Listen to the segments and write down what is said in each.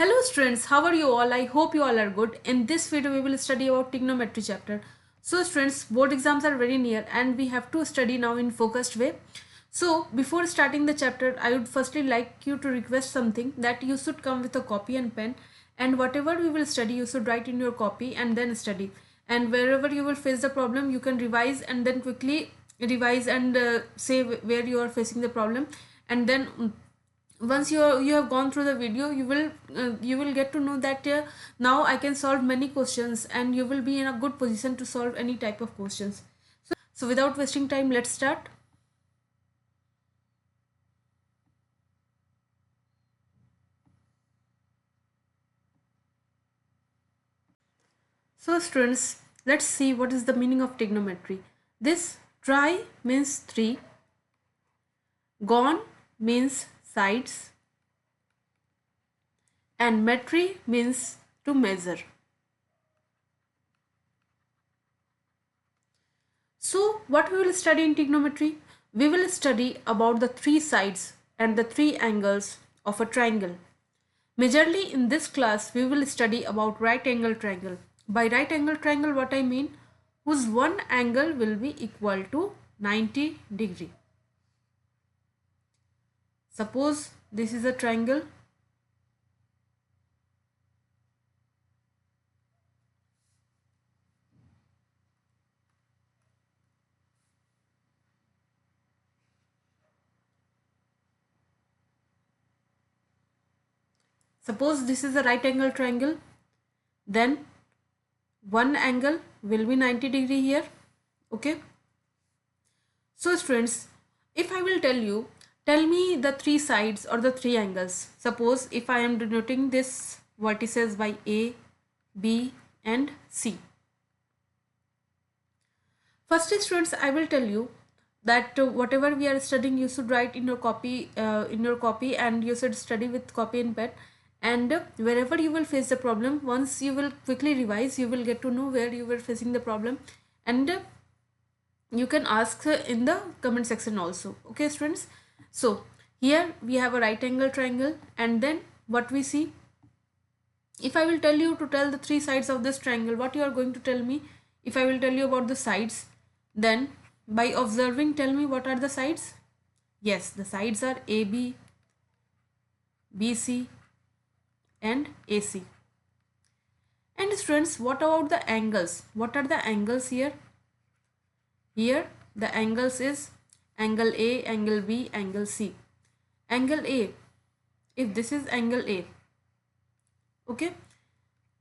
Hello students, how are you all? I hope you all are good. In this video, we will study about trigonometry chapter. So students, board exams are very near and we have to study now in focused way. So before starting the chapter, I would firstly like you to request something that you should come with a copy and pen, and whatever we will study, you should write in your copy and then study. And wherever you will face the problem, you can revise and then quickly revise and say where you are facing the problem, and then once you have gone through the video, you will get to know that now I can solve many questions and you will be in a good position to solve any type of questions. So without wasting time, let's start. So students, let's see what is the meaning of trigonometry. This tri means 3, gon means sides, and metry means to measure. So what we will study in trigonometry? We will study about the three sides and the three angles of a triangle. Majorly in this class, we will study about right angle triangle. By right angle triangle, what I mean? Whose one angle will be equal to 90 degree. Suppose this is a triangle. Suppose this is a right angle triangle. Then one angle will be 90 degree here. Okay. So students, if I will tell me the three sides or the three angles. Suppose if I am denoting this vertices by A, B and C. Firstly students, I will tell you that whatever we are studying, you should write in your copy and you should study with copy and pen. And wherever you will face the problem, once you will quickly revise, you will get to know where you were facing the problem, and you can ask in the comment section also. Okay students, so here we have a right angle triangle, and then what we see, if I will tell you to tell the three sides of this triangle, what you are going to tell me? If I will tell you about the sides, then by observing, tell me what are the sides. Yes, the sides are AB, BC and AC. And students, what about the angles? What are the angles here? Here the angles is angle A, angle B, angle C. Angle A, if this is angle A, okay,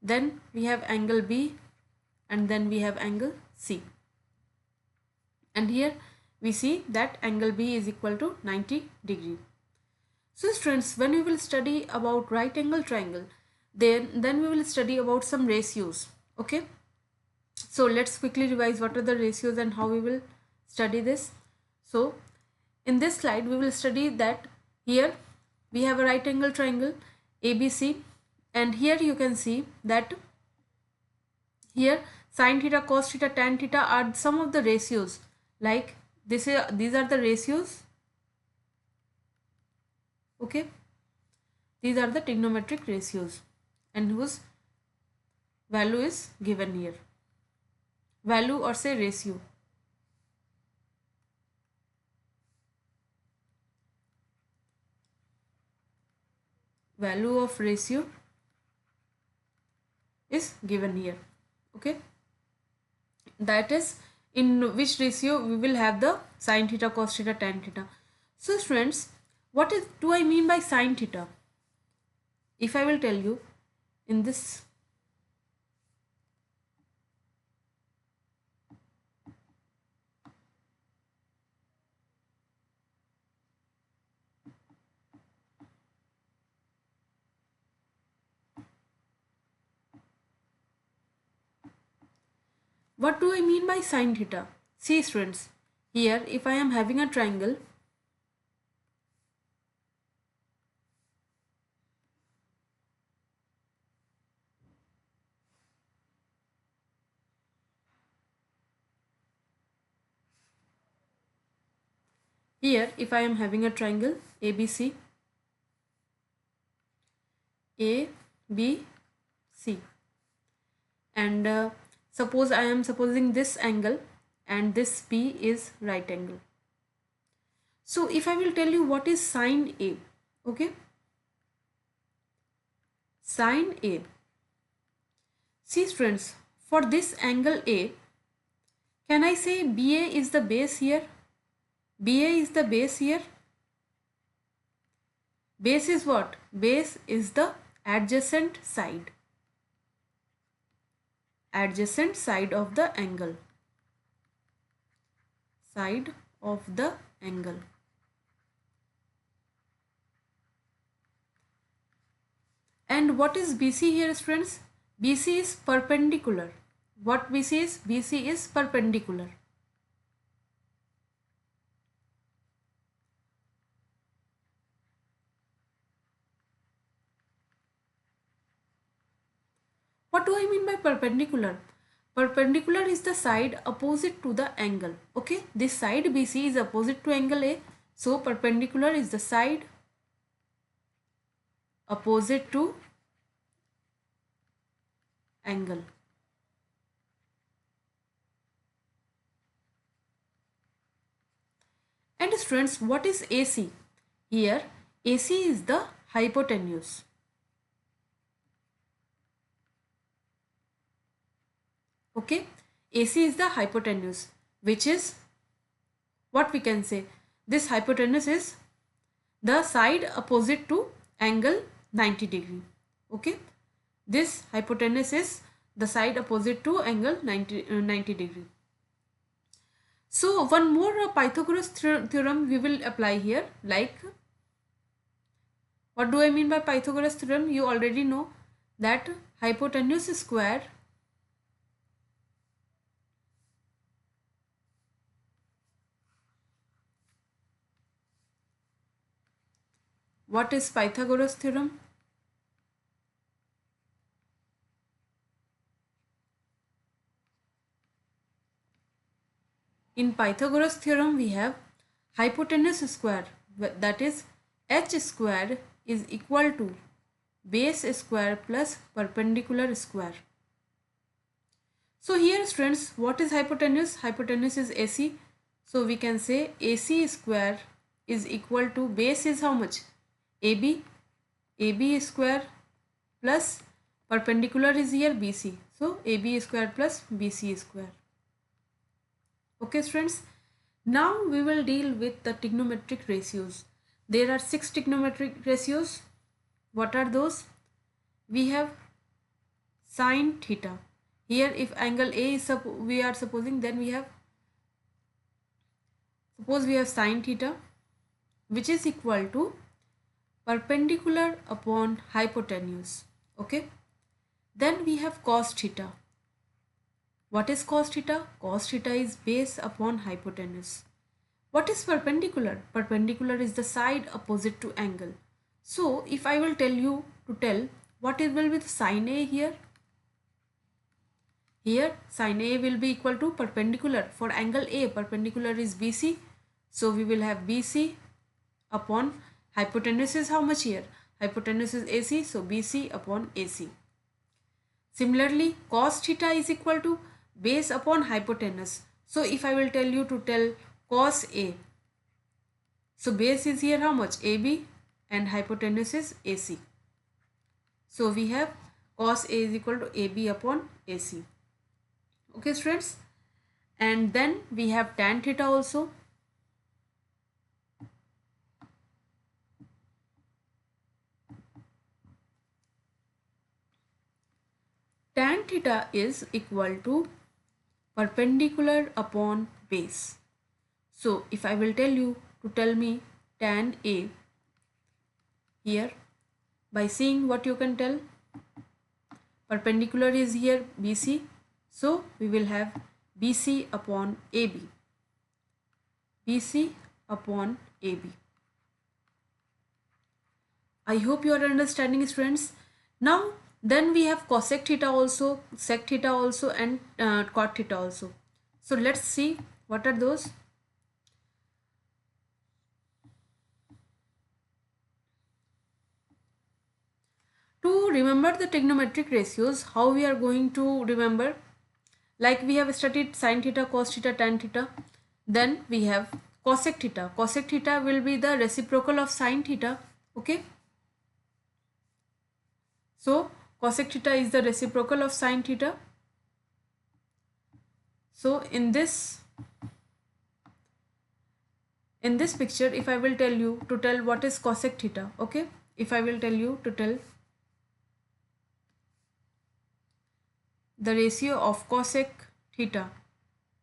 then we have angle B, and then we have angle C. And here we see that angle B is equal to 90 degree. So students, when we will study about right angle triangle, then we will study about some ratios. Okay. So let's quickly revise what are the ratios and how we will study this. So in this slide, we will study that here we have a right angle triangle ABC, and here you can see that here sin theta, cos theta, tan theta are some of the ratios. Like these are the ratios. Okay, these are the trigonometric ratios, and whose value is given here. Value or say ratio. Value of ratio is given here. Okay, that is in which ratio we will have the sin theta, cos theta, tan theta. So friends, what do I mean by sin theta? If I will tell you in this, what do I mean by sin theta? See students, here if I am having a triangle, here if I am having a triangle ABC, A, BC. And suppose I am supposing this angle and this P is right angle. So if I will tell you what is sine A, okay? Sine A. See friends, for this angle A, can I say BA is the base here? BA is the base here. Base is what? Base is the adjacent side. Adjacent side of the angle. Side of the angle. And what is BC here, friends? BC is perpendicular. What BC is? BC is perpendicular. What do I mean by perpendicular? Perpendicular is the side opposite to the angle. Okay, this side BC is opposite to angle A. So perpendicular is the side opposite to angle. And friends, what is AC? Here AC is the hypotenuse. Okay, AC is the hypotenuse, which is what we can say. This hypotenuse is the side opposite to angle 90 degree. Okay, this hypotenuse is the side opposite to angle 90 degree. So one more Pythagoras theorem we will apply here. Like, what do I mean by Pythagoras theorem? You already know that hypotenuse square what is Pythagoras theorem? In Pythagoras theorem we have hypotenuse square, that is h square is equal to base square plus perpendicular square. So here friends, what is hypotenuse? Hypotenuse is AC. So we can say AC square is equal to base is how much? AB. AB square plus perpendicular is here BC. So AB square plus BC square. Okay friends, now we will deal with the trigonometric ratios. There are 6 trigonometric ratios. What are those? We have sine theta. Here if angle A is we are supposing, then we have, suppose we have sine theta, which is equal to perpendicular upon hypotenuse. Okay. Then we have cos theta. What is cos theta? Cos theta is base upon hypotenuse. What is perpendicular? Perpendicular is the side opposite to angle. So if I will tell you to tell what it will be sine A here. Here sine A will be equal to perpendicular. For angle A, perpendicular is BC. So we will have BC upon hypotenuse is how much here? Hypotenuse is AC. So BC upon AC. Similarly, cos theta is equal to base upon hypotenuse. So if I will tell you to tell cos A, so base is here how much? AB and hypotenuse is AC. So we have cos A is equal to AB upon AC. Okay friends, and then we have tan theta also. Tan theta is equal to perpendicular upon base. So if I will tell you to tell me tan A, here by seeing what you can tell, perpendicular is here BC. So we will have BC upon AB. BC upon AB. I hope you are understanding, friends. Now then we have cosec theta also, sec theta also, and cot theta also. So let's see what are those. To remember the trigonometric ratios, how we are going to remember? Like we have studied sin theta, cos theta, tan theta. Then we have cosec theta. Cosec theta will be the reciprocal of sin theta. Okay. So cosec theta is the reciprocal of sin theta. So in this picture, if I will tell you to tell what is cosec theta, okay, if I will tell you to tell the ratio of cosec theta,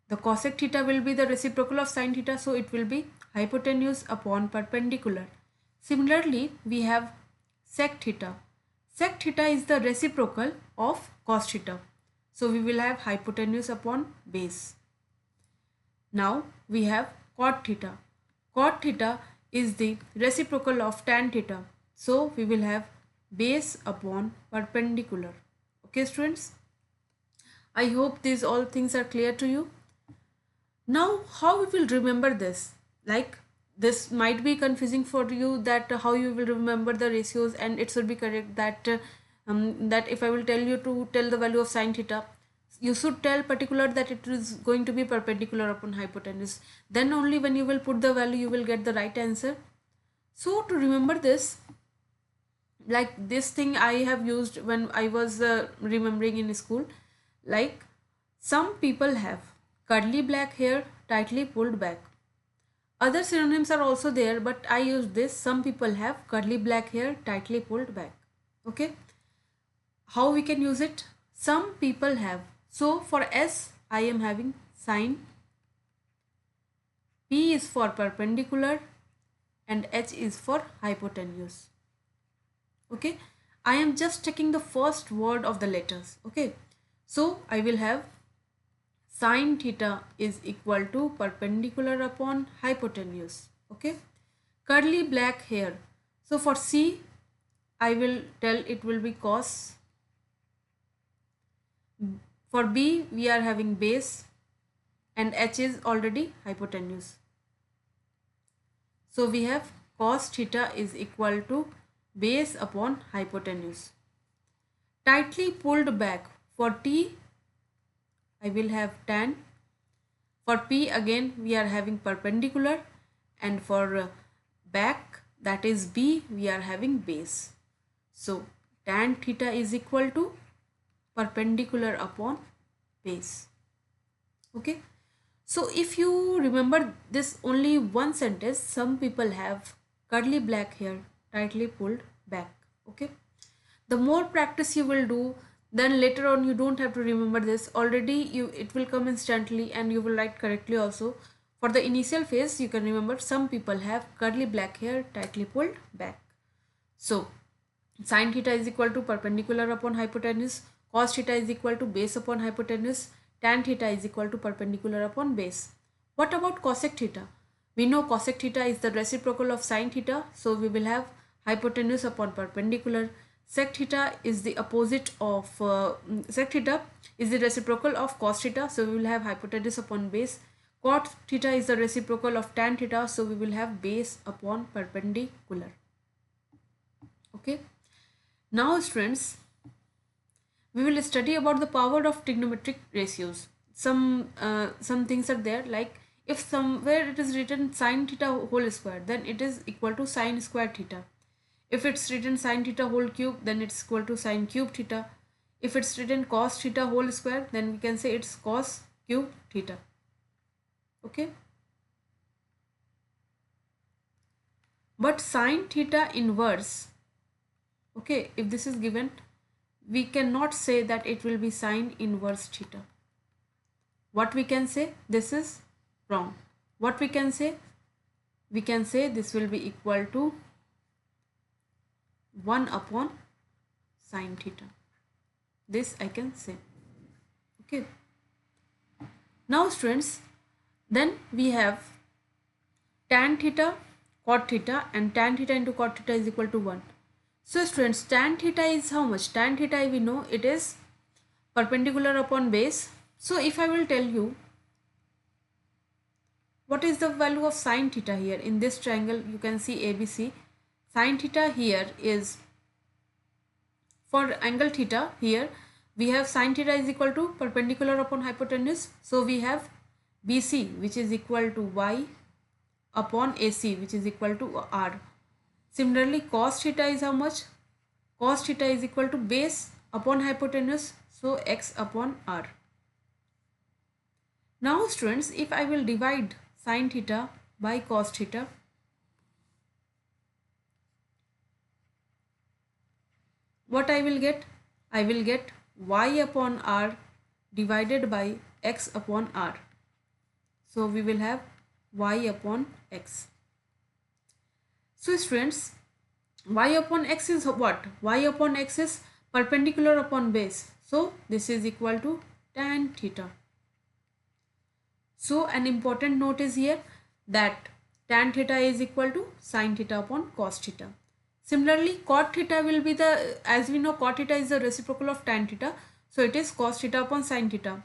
the cosec theta will be the reciprocal of sin theta, so it will be hypotenuse upon perpendicular. Similarly, we have sec theta. Sec theta is the reciprocal of cos theta, so we will have hypotenuse upon base. Now we have cot theta. Cot theta is the reciprocal of tan theta, so we will have base upon perpendicular. Okay students, I hope these all things are clear to you. Now how we will remember this? Like this might be confusing for you, that how you will remember the ratios, and it should be correct that that if I will tell you to tell the value of sin theta, you should tell particular that it is going to be perpendicular upon hypotenuse. Then only when you will put the value you will get the right answer. So to remember this, like this thing I have used when I was remembering in school. Like some people have curly black hair tightly pulled back. Other synonyms are also there, but I use this. Some people have curly black hair tightly pulled back. Okay. How we can use it? Some people have. So for S, I am having sine. P is for perpendicular and H is for hypotenuse. Okay. I am just taking the first word of the letters. Okay. So I will have sin theta is equal to perpendicular upon hypotenuse. Okay. Curly black hair. So for C, I will tell it will be cos. For B, we are having base and H is already hypotenuse. So we have cos theta is equal to base upon hypotenuse. Tightly pulled back. For T, I will have tan. For P, again we are having perpendicular, and for back, that is B, we are having base. So tan theta is equal to perpendicular upon base. Okay. So if you remember this only one sentence, some people have curly black hair tightly pulled back. Okay. The more practice you will do, then later on you don't have to remember this. Already it will come instantly and you will write correctly also. For the initial phase, you can remember some people have curly black hair tightly pulled back. So sin theta is equal to perpendicular upon hypotenuse, cos theta is equal to base upon hypotenuse, tan theta is equal to perpendicular upon base. What about cosec theta? We know cosec theta is the reciprocal of sin theta, so we will have hypotenuse upon perpendicular. Sec theta is the opposite of sec theta is the reciprocal of cos theta, so we will have hypotenuse upon base. Cot theta is the reciprocal of tan theta, so we will have base upon perpendicular. Okay. Now students, we will study about the power of trigonometric ratios. Some things are there, like if somewhere it is written sin theta whole square, then it is equal to sin square theta. If it's written sin theta whole cube, then it's equal to sin cube theta. If it's written cos theta whole square, then we can say it's cos cube theta. Okay. But sin theta inverse, okay, if this is given, we cannot say that it will be sin inverse theta. What we can say? This is wrong. What we can say? We can say this will be equal to 1 upon sin theta. This I can say. Okay. Now students, then we have tan theta, cot theta, and tan theta into cot theta is equal to 1. So students, tan theta is how much? Tan theta we know it is perpendicular upon base. So if I will tell you what is the value of sin theta here in this triangle, you can see ABC. Sin theta here is for angle theta, here we have sin theta is equal to perpendicular upon hypotenuse. So we have BC, which is equal to y upon AC, which is equal to r. Similarly, cos theta is how much? Cos theta is equal to base upon hypotenuse, so x upon r. Now students, if I will divide sin theta by cos theta, what I will get? I will get y upon r divided by x upon r. So we will have y upon x. So students, y upon x is what? Y upon x is perpendicular upon base. So this is equal to tan theta. So an important note is here that tan theta is equal to sin theta upon cos theta. Similarly, cot theta will be the, as we know, cot theta is the reciprocal of tan theta. So it is cos theta upon sin theta.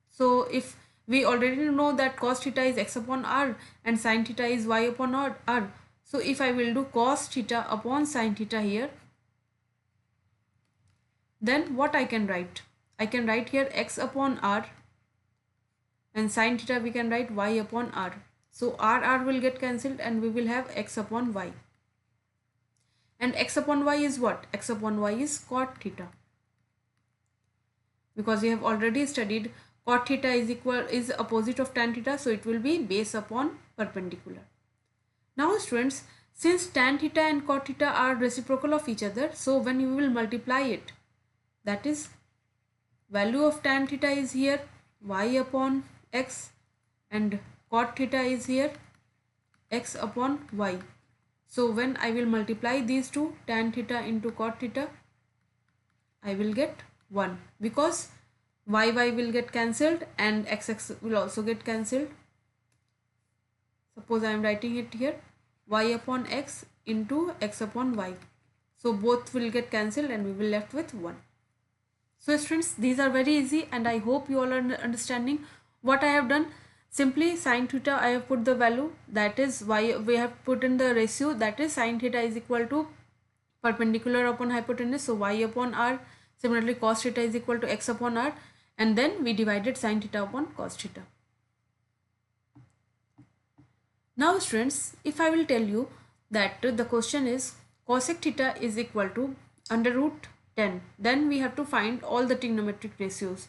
So if we already know that cos theta is x upon r and sin theta is y upon r. So if I will do cos theta upon sin theta here, then what I can write? I can write here x upon r, and sin theta we can write y upon r. So r will get cancelled and we will have x upon y. And x upon y is what? X upon y is cot theta. Because we have already studied cot theta is opposite of tan theta, so it will be base upon perpendicular. Now students, since tan theta and cot theta are reciprocal of each other, so when you will multiply it, that is value of tan theta is here y upon x and cot theta is here x upon y. So when I will multiply these two, tan theta into cot theta, I will get 1 because y will get cancelled and x will also get cancelled. Suppose I am writing it here y upon x into x upon y. So both will get cancelled and we will left with 1. So students, these are very easy and I hope you all are understanding what I have done. Simply sin theta I have put the value, that is y, we have put in the ratio, that is sin theta is equal to perpendicular upon hypotenuse, so y upon r. Similarly, cos theta is equal to x upon r, and then we divided sin theta upon cos theta. Now students, if I will tell you that the question is cosec theta is equal to under root 10, then we have to find all the trigonometric ratios.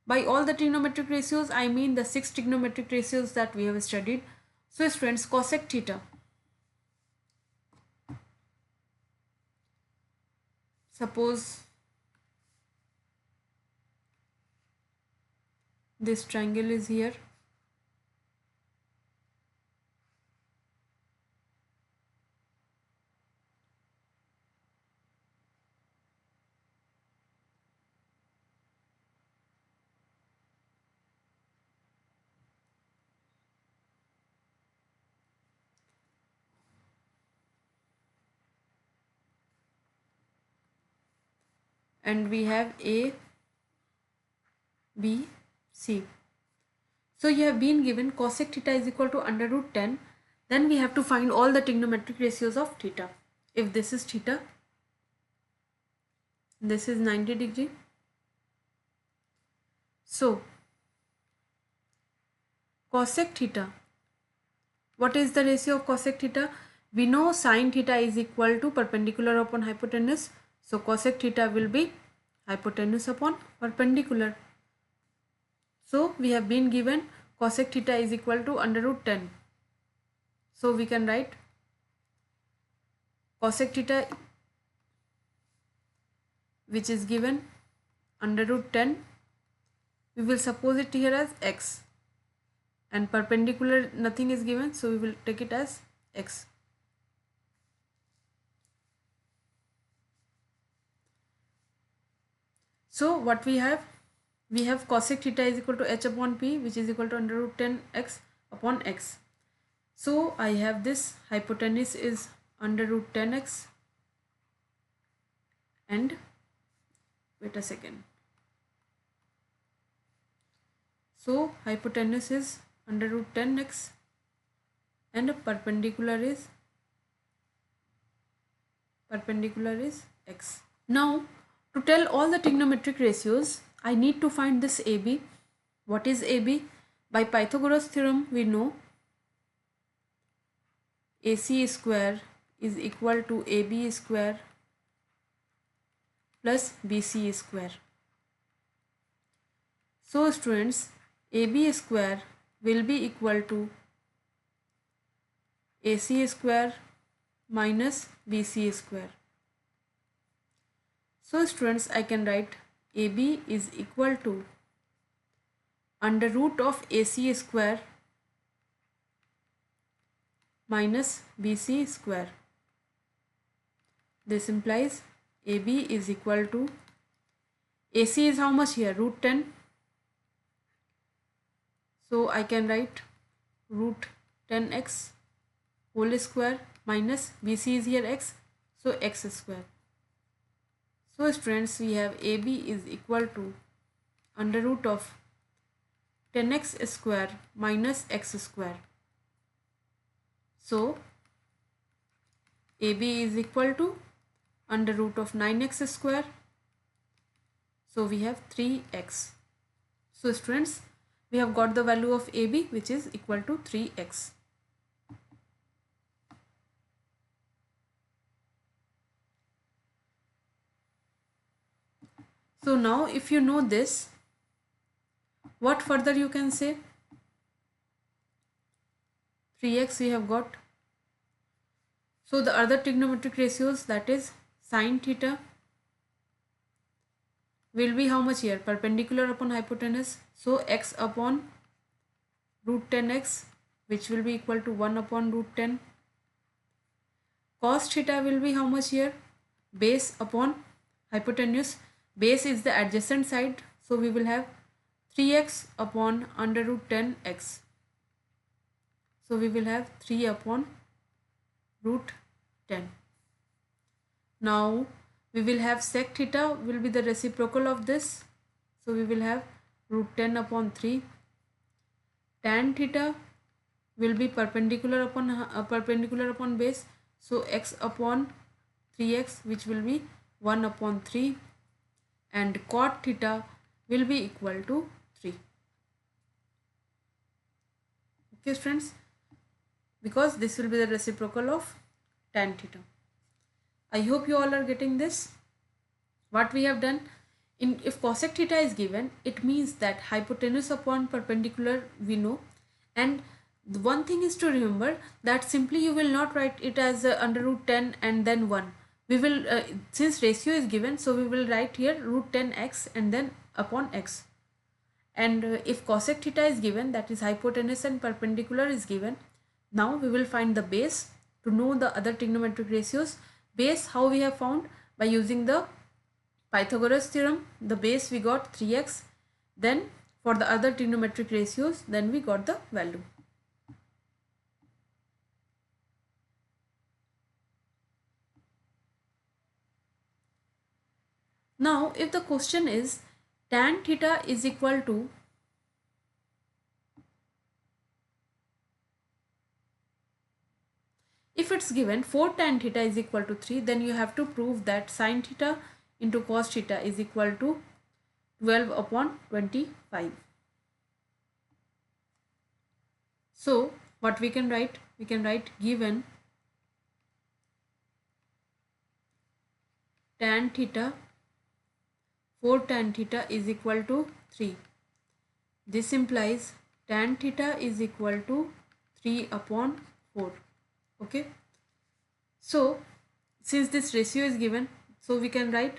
By all the trigonometric ratios, I mean the 6 trigonometric ratios that we have studied. So students, cosec theta, suppose this triangle is here, and we have A, B, C. So you have been given cosec theta is equal to under root 10. Then we have to find all the trigonometric ratios of theta. If this is theta, this is 90 degree. So cosec theta, what is the ratio of cosec theta? We know sin theta is equal to perpendicular upon hypotenuse. So cosec theta will be hypotenuse upon perpendicular. So we have been given cosec theta is equal to under root 10. So we can write cosec theta, which is given under root 10. We will suppose it here as x, and perpendicular nothing is given, so we will take it as x. So what we have cosec theta is equal to h upon p, which is equal to under root 10 x upon x. So I have this hypotenuse is under root 10x, and wait a second. So hypotenuse is under root 10x and perpendicular is x. Now To tell all the trigonometric ratios, I need to find this AB. What is AB? By Pythagoras theorem, we know AC square is equal to AB square plus BC square. So students, AB square will be equal to AC square minus BC square. So students, I can write AB is equal to under root of AC square minus BC square. This implies AB is equal to, AC is how much here? Root 10. So I can write root 10x whole square minus BC is here x, so x square. So students, we have AB is equal to under root of 10x square minus x square. So AB is equal to under root of 9x square. So we have 3x. So students, we have got the value of AB, which is equal to 3x. So now if you know this, what further you can say? 3x we have got. So the other trigonometric ratios, that is sine theta, will be how much here? Perpendicular upon hypotenuse. So x upon root 10x, which will be equal to 1 upon root 10. Cos theta will be how much here? Base upon hypotenuse. Base is the adjacent side, so we will have 3x upon under root 10x. So we will have 3 upon root 10. Now we will have sec theta will be the reciprocal of this. So we will have root 10 upon 3. Tan theta will be perpendicular upon base. So x upon 3x, which will be 1 upon 3. And cot theta will be equal to 3. Okay friends, because this will be the reciprocal of tan theta. I hope you all are getting this. What we have done, if cosec theta is given, it means that hypotenuse upon perpendicular we know, and the one thing is to remember that simply you will not write it as under root 10 and then 1. We will, since ratio is given, so we will write here root 10x and then upon x. And if cosec theta is given, that is hypotenuse and perpendicular is given, now we will find the base to know the other trigonometric ratios. Base, how we have found? By using the Pythagoras theorem. The base we got 3x. Then for the other trigonometric ratios, then we got the value. Now if the question is tan theta is equal to if it's given 4 tan theta is equal to 3, then you have to prove that sin theta into cos theta is equal to 12 upon 25. So what we can write? We can write given tan theta 4 tan theta is equal to 3. This implies tan theta is equal to 3 upon 4. Okay, so since this ratio is given, so we can write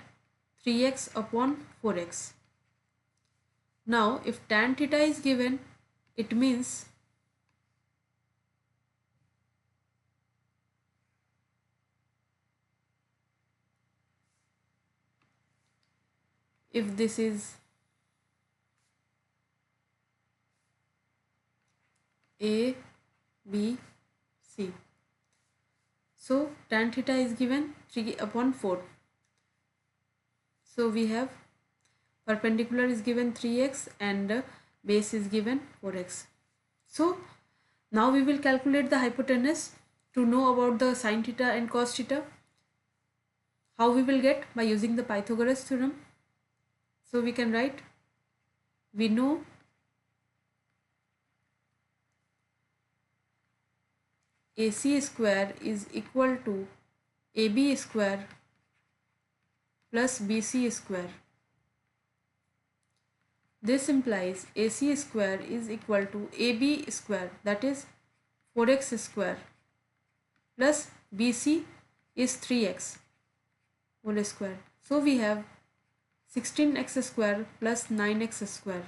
3x upon 4x. Now if tan theta is given, it means if this is A, B, C. So tan theta is given 3 upon 4. So we have perpendicular is given 3x and base is given 4x. So now we will calculate the hypotenuse to know about the sin theta and cos theta. How we will get? By using the Pythagoras theorem. So we can write, we know AC square is equal to AB square plus BC square. This implies AC square is equal to AB square, that is 4x square, plus BC is 3x whole square. So we have 16x square plus 9x square.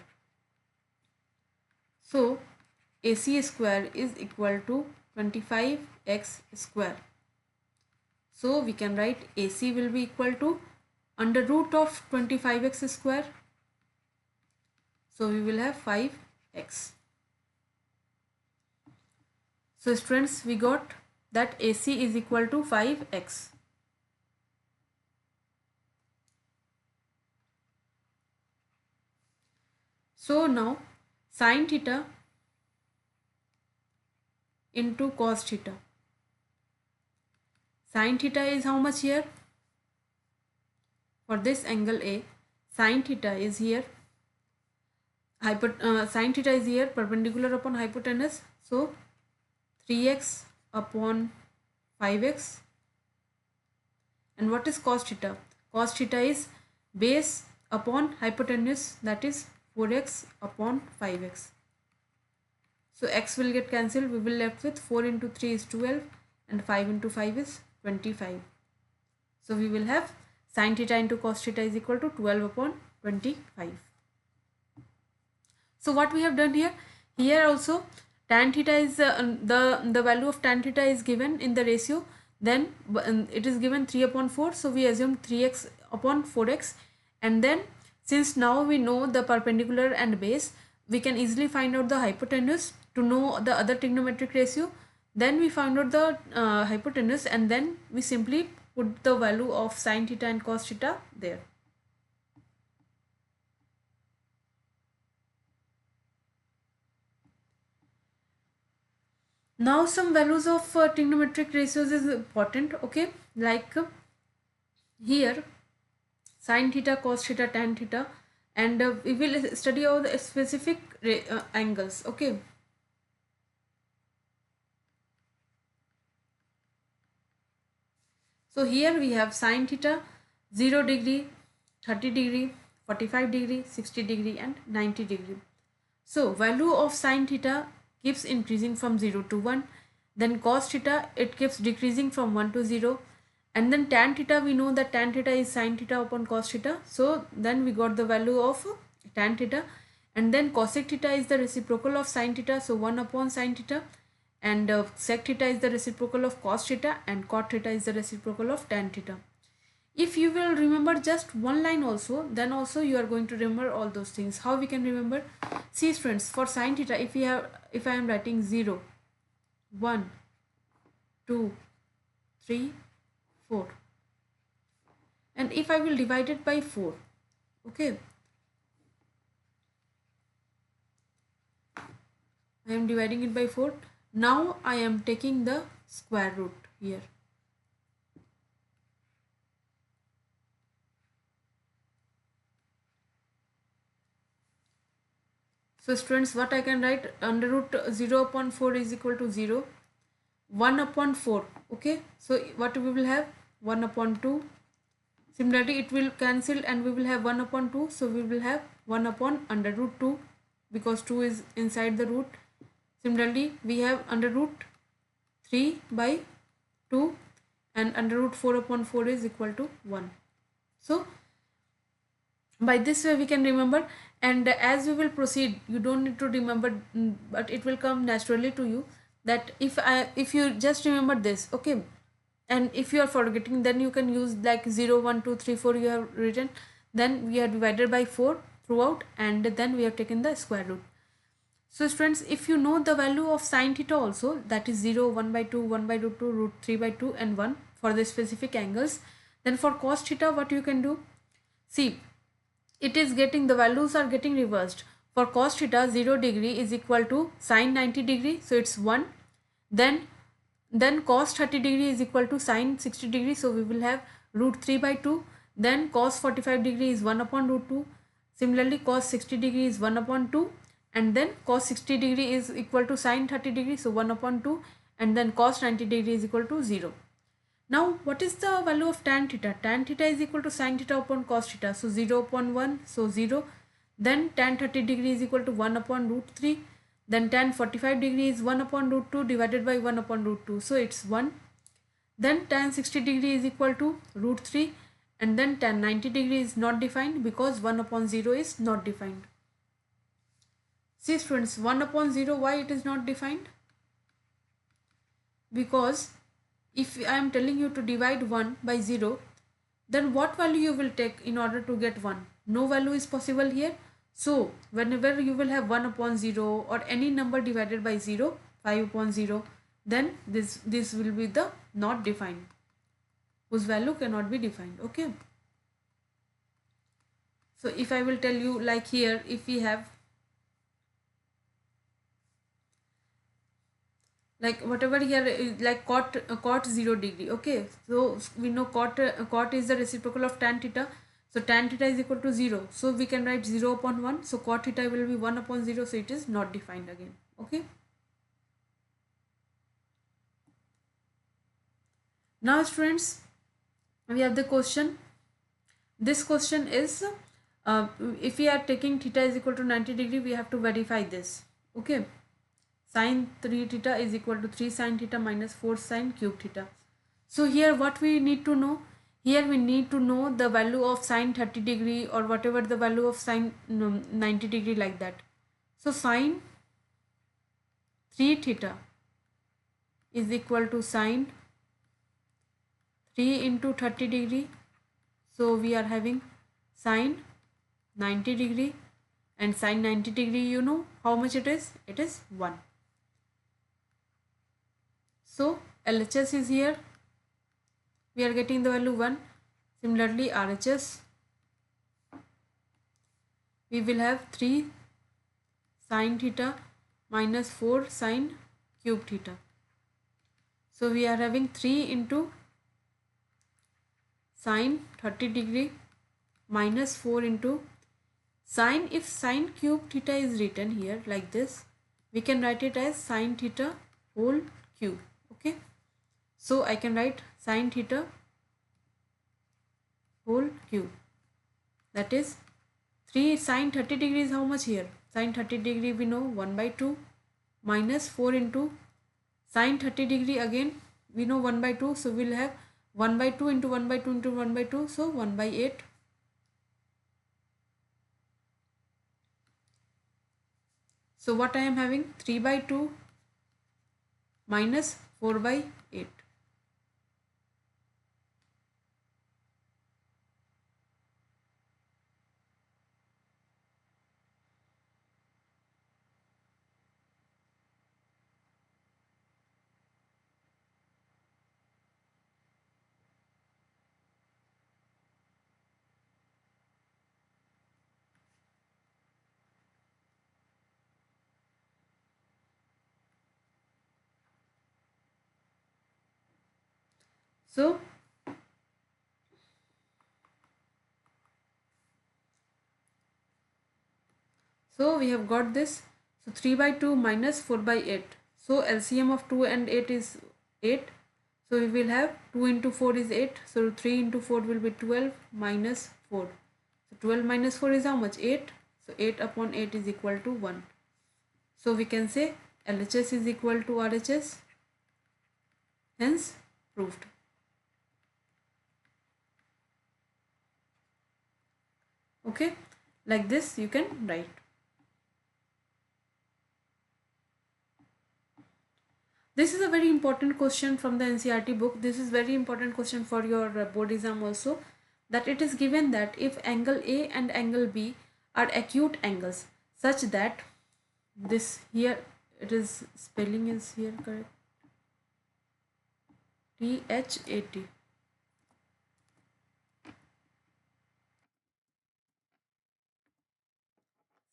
So AC square is equal to 25x square. So we can write AC will be equal to under root of 25x square. So we will have 5x. So students, we got that AC is equal to 5x. So now sin theta into cos theta. Sin theta is how much here? For this angle A, sin theta is here. Sin theta is here perpendicular upon hypotenuse. So 3x upon 5x. And what is cos theta? Cos theta is base upon hypotenuse, that is 4x upon 5x. So x will get cancelled. We will left with 4 into 3 is 12 and 5 into 5 is 25. So we will have sin theta into cos theta is equal to 12 upon 25. So what we have done here? Here also tan theta is the value of tan theta is given in the ratio. Then it is given 3 upon 4. So we assume 3x upon 4x. And then since now we know the perpendicular and base, we can easily find out the hypotenuse to know the other trigonometric ratio. Then we find out the hypotenuse, and then we simply put the value of sin theta and cos theta there. Now some values of trigonometric ratios is important, okay, like here sin theta, cos theta, tan theta, and we will study all the specific angles, okay. So here we have sin theta 0 degree, 30 degree, 45 degree, 60 degree and 90 degree. So value of sin theta keeps increasing from 0 to 1. Then cos theta, it keeps decreasing from 1 to 0. And then tan theta, we know that tan theta is sin theta upon cos theta. So then we got the value of tan theta. And then cosec theta is the reciprocal of sin theta. So 1 upon sin theta. And sec theta is the reciprocal of cos theta. And cot theta is the reciprocal of tan theta. If you will remember just one line also, then also you are going to remember all those things. How we can remember? See friends, for sin theta, if I am writing 0, 1, 2, 3, 4, and if I will divide it by 4, okay, I am dividing it by 4. Now I am taking the square root here. So students, what I can write? Under root 0 upon 4 is equal to 0. 1 upon 4. Okay. So what we will have? 1 upon 2. Similarly, it will cancel and we will have 1 upon 2. So we will have 1 upon under root 2 because 2 is inside the root. Similarly, we have under root 3 by 2 and under root 4 upon 4 is equal to 1. So by this way we can remember, and as we will proceed, you don't need to remember, but it will come naturally to you that if you just remember this, okay, and if you are forgetting, then you can use like 0, 1, 2, 3, 4 you have written, then we are divided by 4 throughout, and then we have taken the square root. So friends, if you know the value of sin theta also, that is 0, 1 by 2, 1 by 2, root 3 by 2 and 1 for the specific angles, then for cos theta what you can do? See, it is getting, the values are getting reversed. For cos theta, 0 degree is equal to sin 90 degree, so it's 1. Then cos 30 degree is equal to sin 60 degree, so we will have root 3 by 2. Then cos 45 degree is 1 upon root 2. Similarly cos 60 degree is 1 upon 2, and then cos 60 degree is equal to sin 30 degree, so 1 upon 2, and then cos 90 degree is equal to 0. Now what is the value of tan theta? Tan theta is equal to sin theta upon cos theta, so 0 upon 1, so 0. Then tan 30 degree is equal to 1 upon root 3. Then tan 45 degree is 1 upon root 2 divided by 1 upon root 2, so it's 1. Then tan 60 degree is equal to root 3, and then tan 90 degree is not defined because 1 upon 0 is not defined. See students, 1 upon 0, why it is not defined? Because if I am telling you to divide 1 by 0, then what value you will take in order to get 1? No value is possible here. So whenever you will have 1 upon 0 or any number divided by 0, 5 upon 0, then this will be the not defined, whose value cannot be defined. Okay. So if I will tell you, like here, if we have like whatever here is like cot 0 degree. Okay, so we know cot is the reciprocal of tan theta, so tan theta is equal to 0, so we can write 0 upon 1, so cot theta will be 1 upon 0, so it is not defined again. Okay, now students, we have the question. This question is if we are taking theta is equal to 90 degree, we have to verify this. Okay, sin 3 theta is equal to 3 sin theta minus 4 sin cube theta. So here what we need to know, here we need to know the value of sin 30 degree or whatever the value of sin 90 degree, like that. So sin 3 theta is equal to sin 3 into 30 degree. So we are having sin 90 degree, and sin 90 degree, you know how much it is? It is 1. So LHS is here, we are getting the value 1. Similarly RHS, we will have 3 sin theta minus 4 sin cube theta. So we are having 3 into sin 30 degree minus 4 into sin. If sin cube theta is written here like this, we can write it as sin theta whole cube. Okay, so I can write sin theta whole cube, that is 3 sin 30 degree is how much here? Sin 30 degree we know 1 by 2 minus 4 into sin 30 degree, again we know 1 by 2, so we'll have 1 by 2 into 1 by 2 into 1 by 2, so 1 by 8. So what I am having? 3 by 2 minus 4 by 8. So we have got this. So 3 by 2 minus 4 by 8. So LCM of 2 and 8 is 8. So we will have 2 into 4 is 8. So 3 into 4 will be 12 minus 4. So 12 minus 4 is how much? 8. So 8 upon 8 is equal to 1. So we can say LHS is equal to RHS. Hence proved. Okay, like this you can write. This is a very important question from the NCERT book. This is very important question for your board exam also, that it is given that if angle A and angle B are acute angles such that this here, it is spelling is here correct, THAT,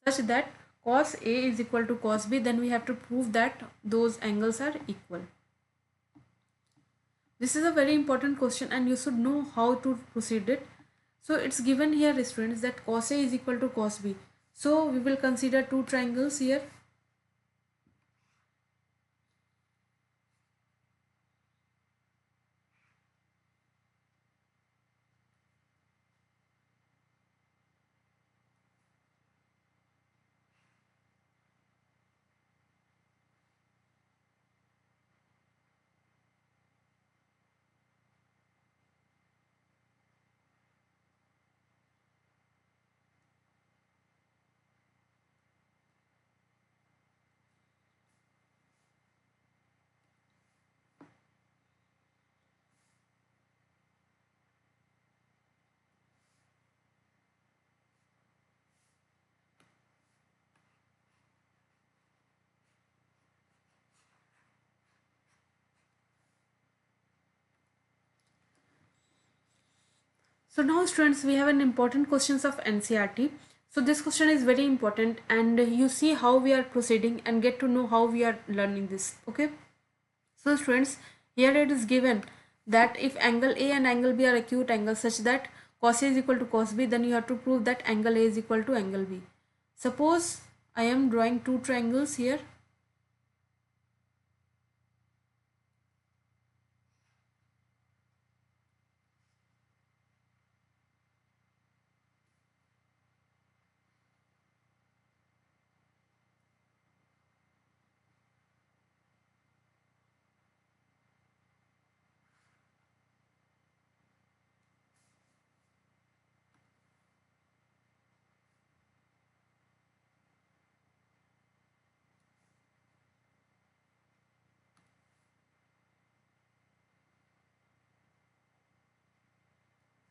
such that cos A is equal to cos B, then we have to prove that those angles are equal. This is a very important question and you should know how to proceed it. So it's given here, students, that cos A is equal to cos B. So we will consider two triangles here. So now students, we have an important questions of NCRT. So this question is very important and you see how we are proceeding and get to know how we are learning this. Okay. So students, here it is given that if angle A and angle B are acute angles such that cos A is equal to cos B, then you have to prove that angle A is equal to angle B. Suppose I am drawing two triangles here.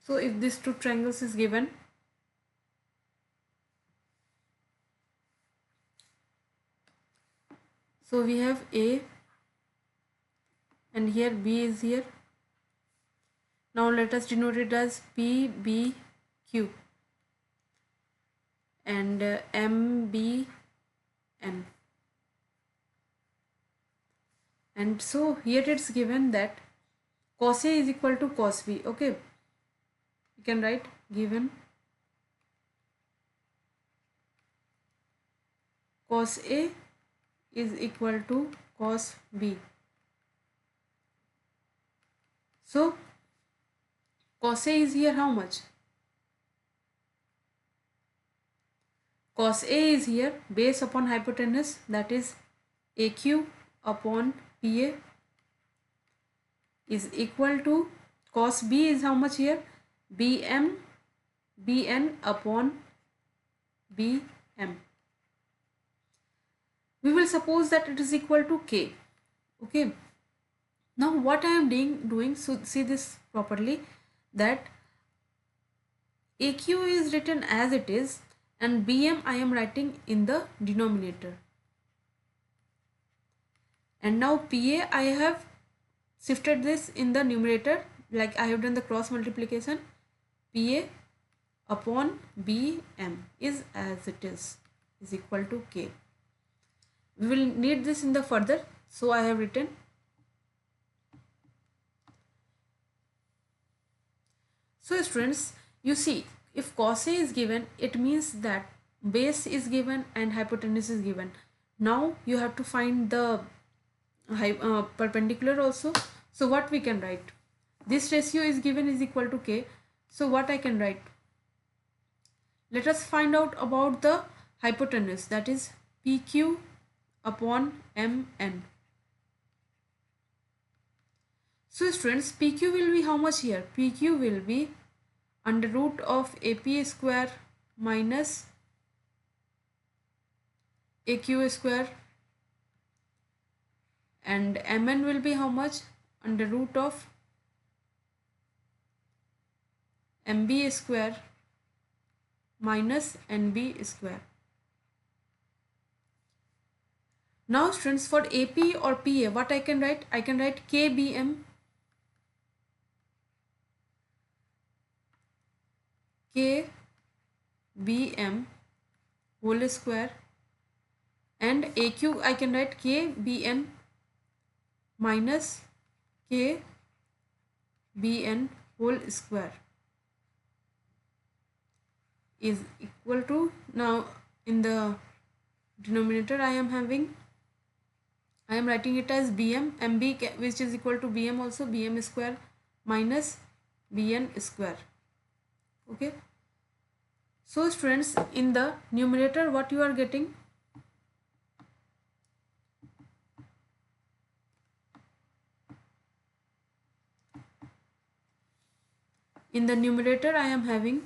So if these two triangles is given, so we have A and here B is here. Now let us denote it as PBQ and MBN. And so here it's given that cos A is equal to cos B. Okay, you can write given cos A is equal to cos B. So cos A is here how much? Cos A is here base upon hypotenuse, that is AQ upon PA is equal to cos B is how much here? BN upon BM. We will suppose that it is equal to K. Okay. Now what I am doing, so see this properly, that AQ is written as it is and BM I am writing in the denominator. And now PA I have shifted this in the numerator, like I have done the cross multiplication. PA upon BM is as it is equal to K. We will need this in the further, so I have written. So students, you see, if cos A is given, it means that base is given and hypotenuse is given. Now you have to find the perpendicular also. So what we can write? This ratio is given is equal to K. So what I can write? Let us find out about the hypotenuse, that is PQ upon MN. So students, PQ will be how much here? PQ will be under root of AP square minus AQ square, and Mn will be how much? Under root of MB square minus NB square. Now students, for AP or PA, what I can write? I can write KBM whole square, and AQ I can write KBN minus KBM bn whole square is equal to, now in the denominator I am writing it as bm, which is equal to bm also, bm square minus bn square. Okay, so students, in the numerator what you are getting, in the numerator I am having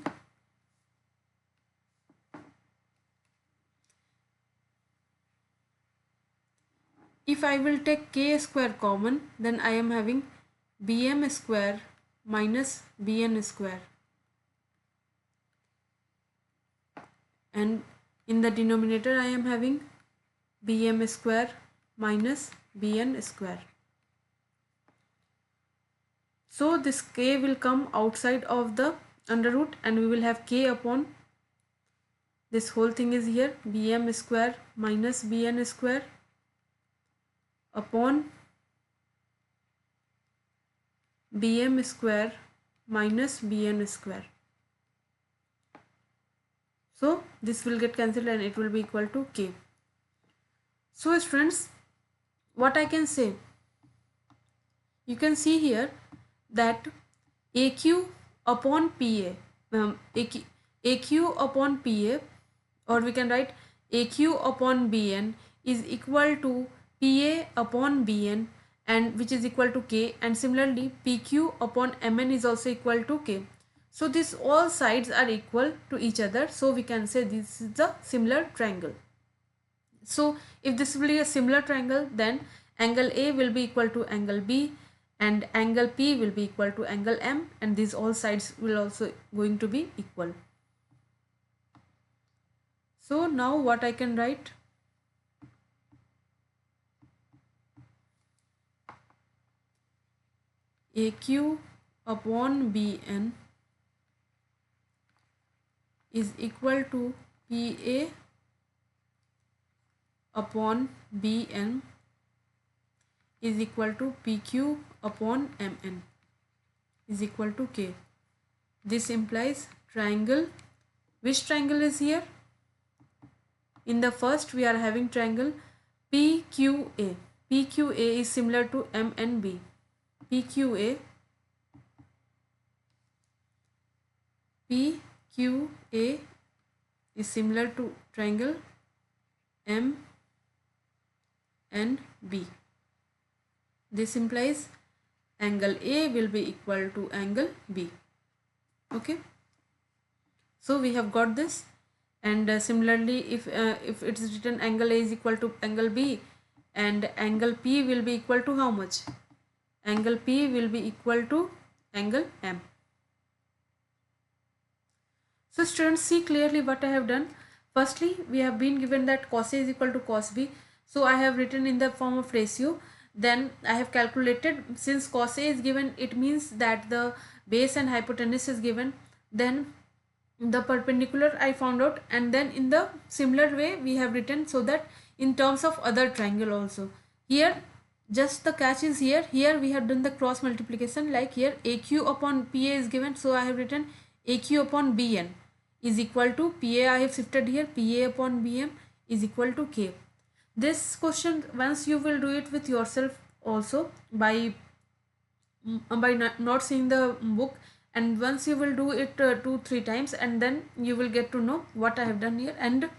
if I will take k square common, then I am having bm square minus bn square, and in the denominator I am having bm square minus bn square. So this k will come outside of the under root and we will have k upon this whole thing is here, bm square minus bn square upon bm square minus bn square. So this will get cancelled and it will be equal to k. So friends, what I can say, you can see here that aq upon pa, aq upon pa, or we can write aq upon bn is equal to pa upon bn, and which is equal to k, and similarly pq upon mn is also equal to k. So this all sides are equal to each other, so we can say this is a similar triangle. So if this will be a similar triangle, then angle A will be equal to angle B and angle P will be equal to angle M, and these all sides will also going to be equal. So now what I can write, AQ upon BN is equal to PA upon Bn is equal to PQ upon Mn is equal to K. This implies triangle. Which triangle is here? In the first we are having triangle PQA. PQA is similar to MNB. PQA is similar to triangle M and B. This implies angle A will be equal to angle B. Okay, so we have got this, and similarly if it is written angle A is equal to angle B, and angle P will be equal to how much? Angle P will be equal to angle M. So students, see clearly what I have done. Firstly, we have been given that cos A is equal to cos B. So I have written in the form of ratio. Then I have calculated, since cos A is given, it means that the base and hypotenuse is given. Then the perpendicular I found out, and then in the similar way we have written, so that in terms of other triangle also. Here just the catch is here we have done the cross multiplication, like here AQ upon PA is given, so I have written AQ upon BN is equal to PA, I have shifted here, PA upon BM is equal to K. This question, once you will do it with yourself also by not seeing the book, and once you will do it 2-3 times, and then you will get to know what I have done here, and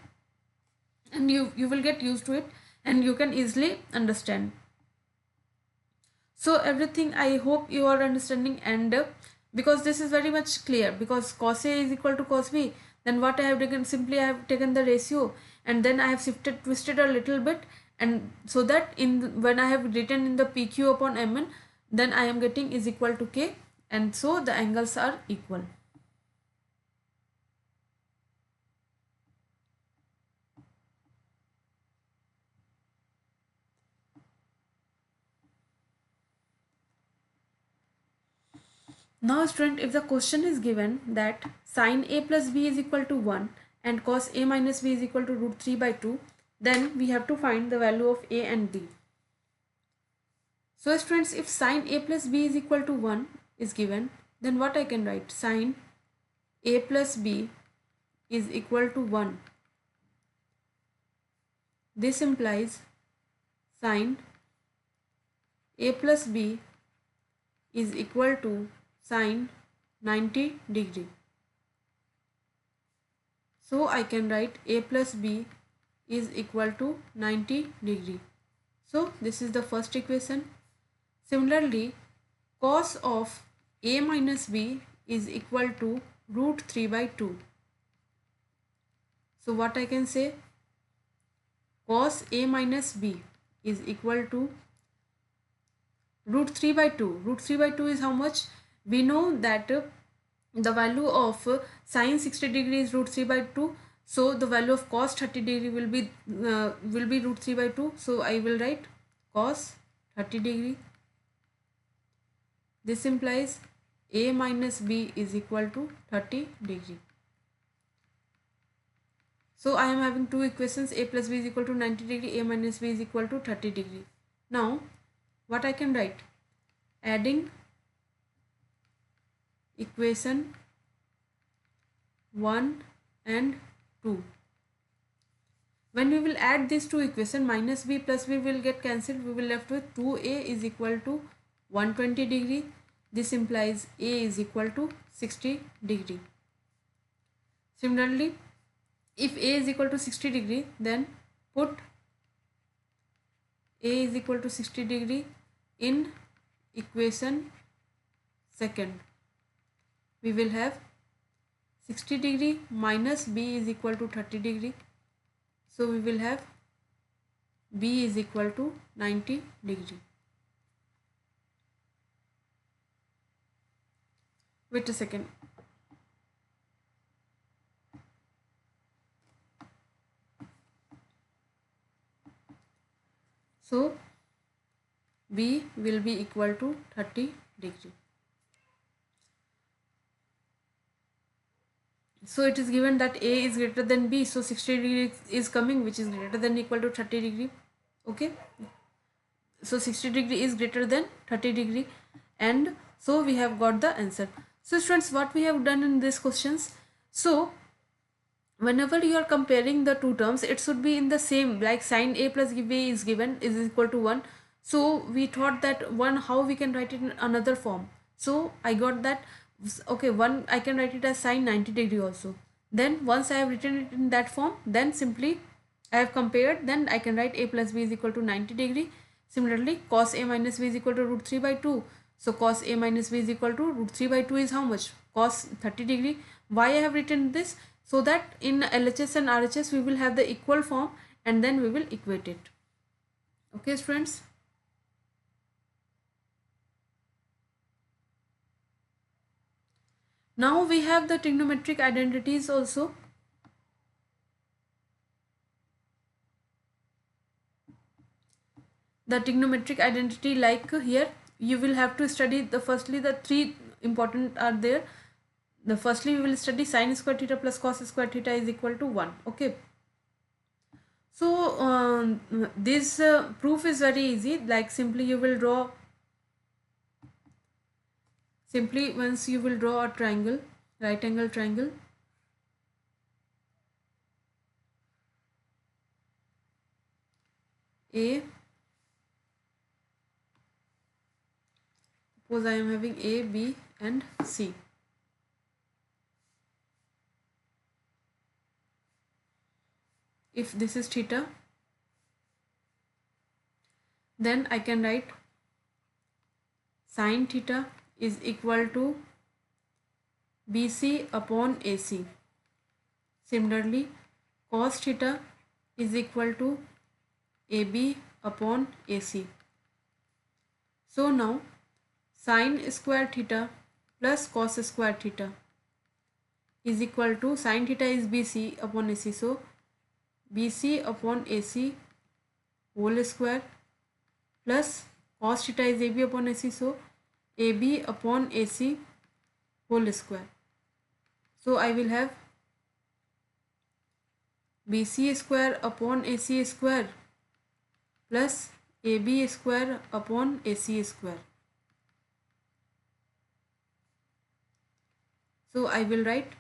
you will get used to it and you can easily understand. So everything I hope you are understanding, and because this is very much clear, because cos A is equal to cos B, then what I have taken, simply I have taken the ratio and then I have twisted a little bit, and so that when I have written in the PQ upon Mn, then I am getting is equal to K, and so the angles are equal. Now student, if the question is given that sin A plus B is equal to 1 and cos A minus B is equal to root 3 by 2, then we have to find the value of A and B. So students, if sin A plus B is equal to 1 is given, then what I can write? Sine a plus b is equal to 1. This implies sine a plus b is equal to sine 90 degree. So I can write a plus b is equal to 90 degree. So this is the first equation. Similarly, cos of a minus b is equal to root 3 by 2. So what I can say? Cos a minus b is equal to root 3 by 2. Root 3 by 2 is how much? We know that the value of sine 60 degree is root 3 by 2. So the value of cos 30 degree will be root 3 by 2. So I will write cos 30 degree. This implies a minus b is equal to 30 degree. So I am having two equations, a plus b is equal to 90 degree, a minus b is equal to 30 degree. Now what I can write? Adding equation 1 and 2. When we will add these two equations, minus b plus b will get cancelled. We will left with 2a is equal to 120 degree. This implies a is equal to 60 degree. Similarly, if a is equal to 60 degree, then put a is equal to 60 degree in equation second. We will have 60 degree minus b is equal to 30 degree. So we will have b is equal to 90 degree. Wait a second. So b will be equal to 30 degree. So it is given that a is greater than b, so 60 degree is coming, which is greater than equal to 30 degree. Okay, so 60 degree is greater than 30 degree, and so we have got the answer. So students, what we have done in these questions, so whenever you are comparing the two terms, it should be in the same, like sine a plus b is given is equal to 1. So we thought that 1, how we can write it in another form. So I got that, okay, 1 I can write it as sine 90 degree also. Then once I have written it in that form, then simply I have compared, then I can write a plus b is equal to 90 degree. Similarly, cos a minus b is equal to root 3 by 2. So cos a minus b is equal to root 3 by 2 is how much? Cos 30 degree. Why I have written this? So that in LHS and RHS we will have the equal form, and then we will equate it. Okay friends. Now we have the trigonometric identities also. The trigonometric identity, like here you will have to study the firstly the three important are there. The firstly we will study sin square theta plus cos square theta is equal to 1. Okay. So this proof is very easy. Like simply you will draw, once you will draw a triangle, right angle triangle, A, suppose I am having A, B and C. If this is theta, then I can write sin theta is equal to BC upon AC. Similarly, cos theta is equal to AB upon AC. So now sin square theta plus cos square theta is equal to, sin theta is BC upon AC, so BC upon AC whole square plus cos theta is AB upon AC, so AB upon AC whole square. So I will have BC square upon AC square plus AB square upon AC square. So I will write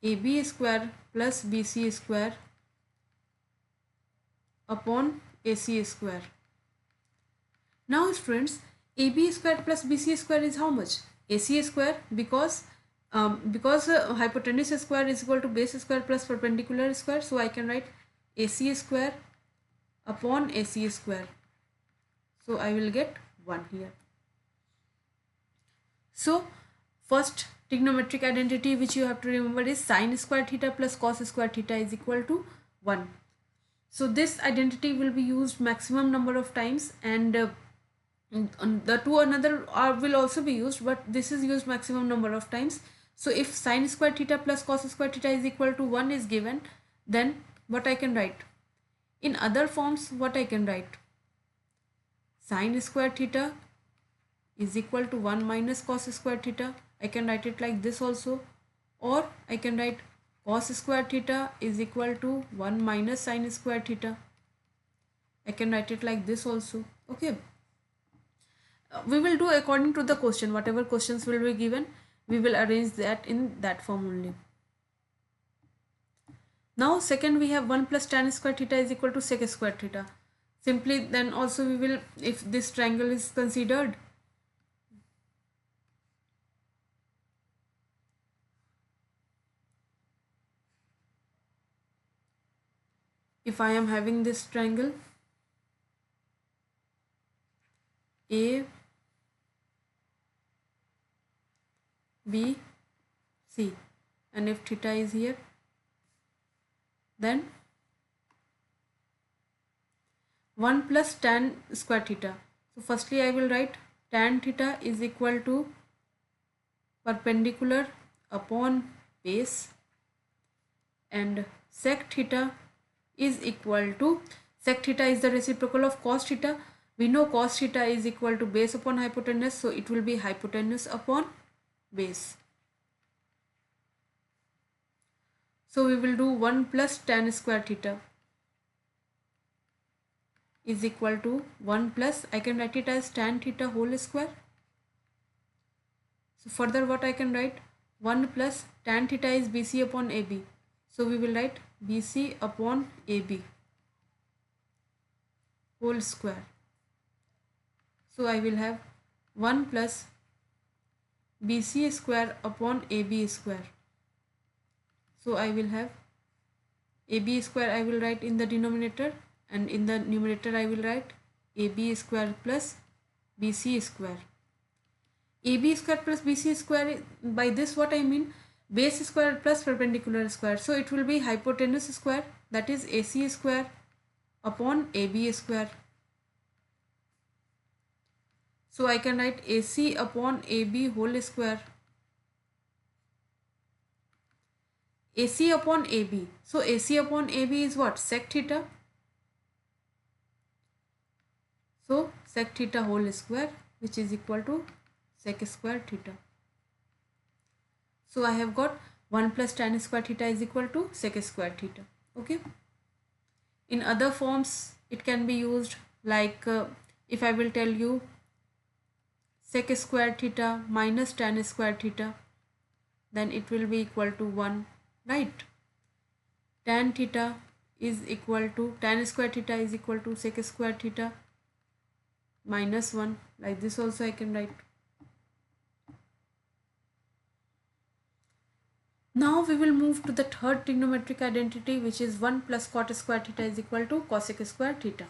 AB square plus BC square upon AC square. Now students, AB square plus BC square is how much? AC square, because hypotenuse square is equal to base square plus perpendicular square. So I can write AC square upon AC square. So I will get 1 here. So first trigonometric identity which you have to remember is sin square theta plus cos square theta is equal to 1. So this identity will be used maximum number of times, and the two another will also be used, but this is used maximum number of times. So if sin square theta plus cos square theta is equal to 1 is given, then what I can write? In other forms, what I can write? Sin square theta is equal to 1 minus cos square theta. I can write it like this also, or I can write cos square theta is equal to 1 minus sin square theta. I can write it like this also. Okay. We will do according to the question. Whatever questions will be given, we will arrange that in that form only. Now second, we have 1 plus tan square theta is equal to sec square theta. Simply then also we will, if this triangle is considered, if I am having this triangle A, B, C, and if theta is here, then 1 plus tan square theta. So firstly I will write tan theta is equal to perpendicular upon base, and sec theta is equal to, sec theta is the reciprocal of cos theta. We know cos theta is equal to base upon hypotenuse, so it will be hypotenuse upon base. So we will do 1 plus tan square theta is equal to 1 plus, I can write it as tan theta whole square. So further what I can write, 1 plus tan theta is BC upon AB. So we will write BC upon AB whole square. So I will have 1 plus BC square upon AB square. So I will have AB square, I will write in the denominator, and in the numerator I will write AB square plus BC square. AB square plus BC square, by this what I mean, base square plus perpendicular square. So it will be hypotenuse square, that is AC square upon AB square. So I can write AC upon AB whole square. AC upon AB. So AC upon AB is what? Sec theta. So sec theta whole square, which is equal to sec square theta. So I have got 1 plus tan square theta is equal to sec square theta. Okay. In other forms, it can be used like if I will tell you sec square theta minus tan square theta, then it will be equal to 1, right? Tan theta is equal to, tan square theta is equal to sec square theta minus 1, like this also I can write. Now we will move to the third trigonometric identity, which is 1 plus cot square theta is equal to cosec square theta.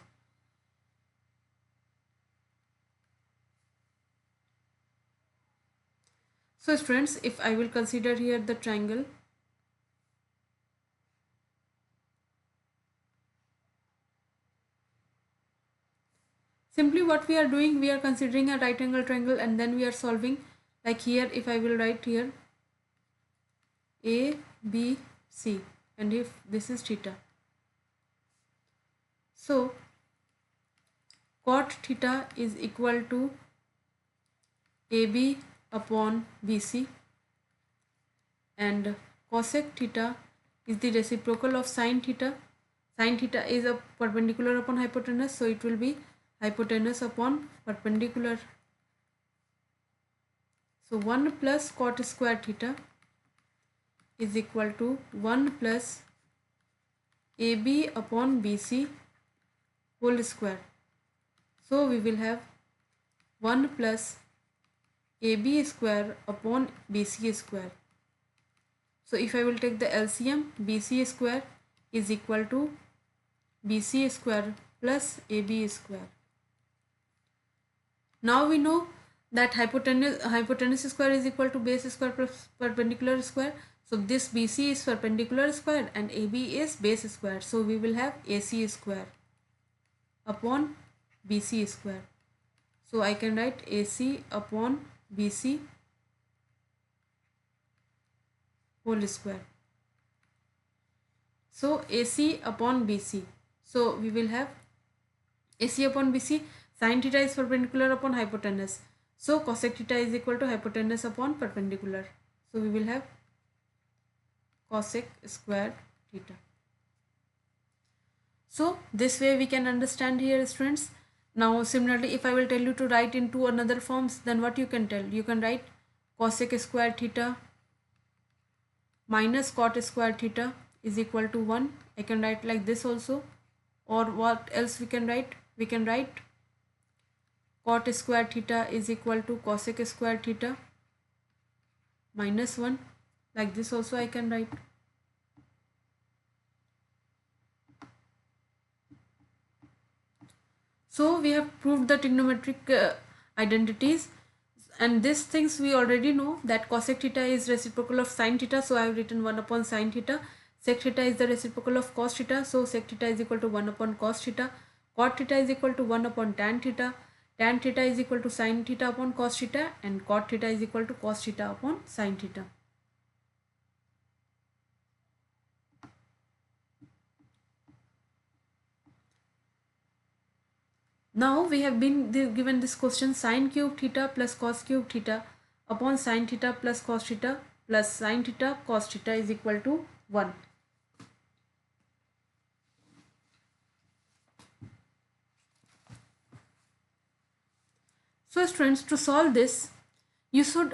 So friends, if I will consider here the triangle simply what we are doing, we are considering a right angle triangle and then we are solving. Like here, if I will write here A, B, C, and if this is theta, so cot theta is equal to AB upon BC, and cosec theta is the reciprocal of sin theta. Sin theta is a perpendicular upon hypotenuse, so it will be hypotenuse upon perpendicular. So 1 plus cot square theta is equal to 1 plus AB upon BC whole square. So we will have 1 plus AB square upon BC square. So if I will take the LCM, BC square is equal to BC square plus AB square. Now we know that hypotenuse square is equal to base square plus perpendicular square. So this BC is perpendicular square and AB is base square. So we will have AC square upon BC square. So I can write AC upon BC whole square. So AC upon BC. So we will have AC upon BC. Sin theta is perpendicular upon hypotenuse. So cosec theta is equal to hypotenuse upon perpendicular. So we will have cosec squared theta. So this way we can understand here, students. Now similarly, if I will tell you to write in two another forms, then what you can tell? You can write cosec squared theta minus cot squared theta is equal to 1. I can write like this also. Or what else we can write? We can write cot squared theta is equal to cosec squared theta minus 1. Like this also I can write. So we have proved the trigonometric identities, and these things we already know that cosec theta is reciprocal of sin theta. So I have written 1 upon sin theta. Sec theta is the reciprocal of cos theta. So sec theta is equal to 1 upon cos theta. Cot theta is equal to 1 upon tan theta. Tan theta is equal to sin theta upon cos theta, and cot theta is equal to cos theta upon sin theta. Now we have been given this question: sin cube theta plus cos cube theta upon sin theta plus cos theta plus sin theta cos theta is equal to 1. So students, to solve this, you should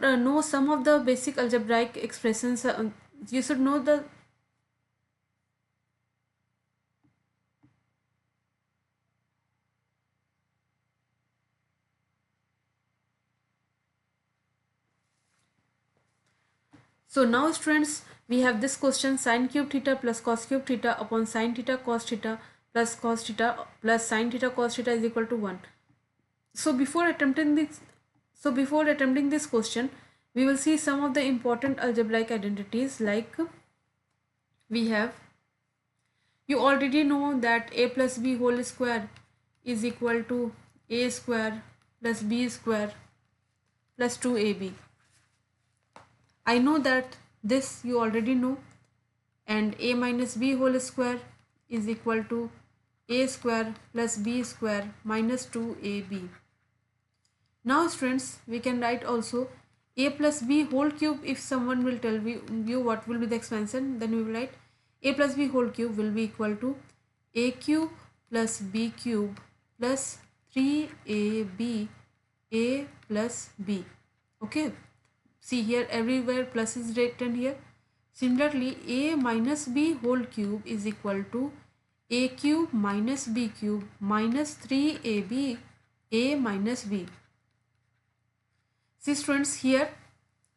know some of the basic algebraic expressions. You should know the So now students, we have this question: sin cube theta plus cos cube theta upon sin theta cos theta plus sin theta cos theta is equal to 1. So before attempting this question, we will see some of the important algebraic identities. Like we have, you already know that a plus b whole square is equal to a square plus b square plus 2ab. I know that this you already know, and a minus b whole square is equal to a square plus b square minus 2ab. Now students, we can write also a plus b whole cube. If someone will tell you what will be the expansion, then we will write a plus b whole cube will be equal to a cube plus b cube plus 3ab a plus b. Okay. See here, everywhere plus is written here. Similarly, a minus b whole cube is equal to a cube minus b cube minus 3ab a minus b. See students, here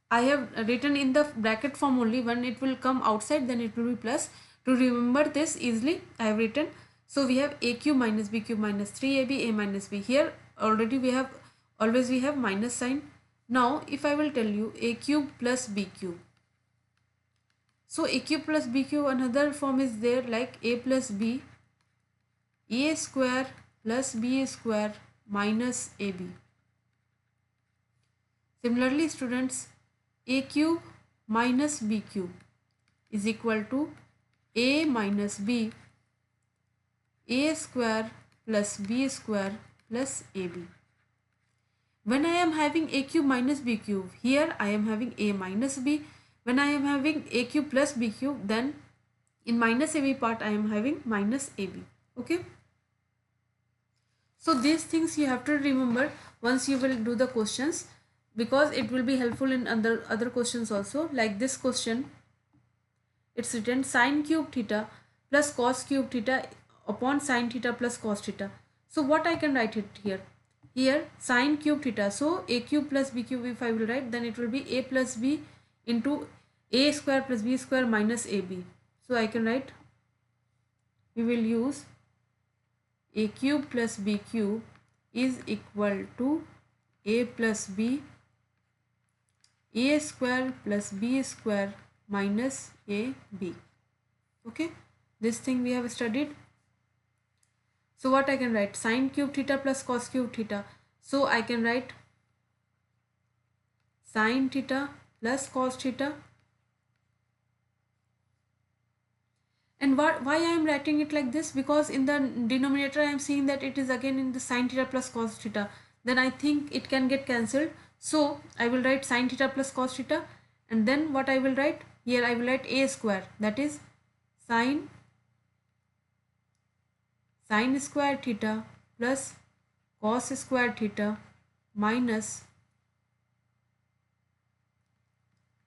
I have written in the bracket form only. When it will come outside, then it will be plus. To remember this easily, I have written. So we have a cube minus b cube minus 3ab a minus b. Here already we have minus sign. Now if I will tell you a cube plus b cube. So a cube plus b cube, another form is there, like a plus b, a square plus b square minus ab. Similarly students, a cube minus b cube is equal to a minus b, a square plus b square plus ab. When I am having a cube minus b cube, here I am having a minus b. When I am having a cube plus b cube, then in minus ab part I am having minus ab. Okay. So these things you have to remember once you will do the questions. because it will be helpful in other questions also. Like this question, it's written sine cube theta plus cos cube theta upon sine theta plus cos theta. So what I can write it here? Here sine cube theta, so a cube plus b cube, if I will write, then it will be a plus b into a square plus b square minus ab. So I can write, we will use a cube plus b cube is equal to a plus b, a square plus b square minus ab. Okay, this thing we have studied. So what I can write? Sine cube theta plus cos cube theta. So I can write sine theta plus cos theta. And why I am writing it like this? Because in the denominator I am seeing that it is again in the sine theta plus cos theta. Then I think it can get cancelled. So I will write sine theta plus cos theta. And then what I will write? Here I will write a square. That is sine square theta plus cos square theta minus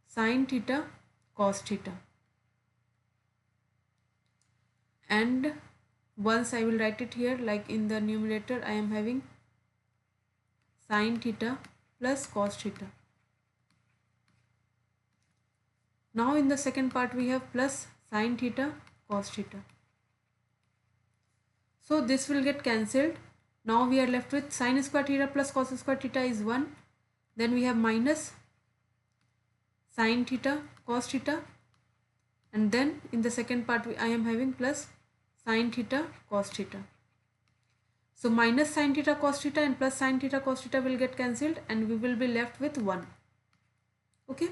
sine theta cos theta. And once I will write it here, like in the numerator I am having sine theta plus cos theta. Now in the second part we have plus sine theta cos theta. So this will get cancelled. Now we are left with sine square theta plus cos square theta is 1. Then we have minus sine theta cos theta. And then in the second part I am having plus sine theta cos theta. So minus sine theta cos theta and plus sine theta cos theta will get cancelled and we will be left with 1. Okay.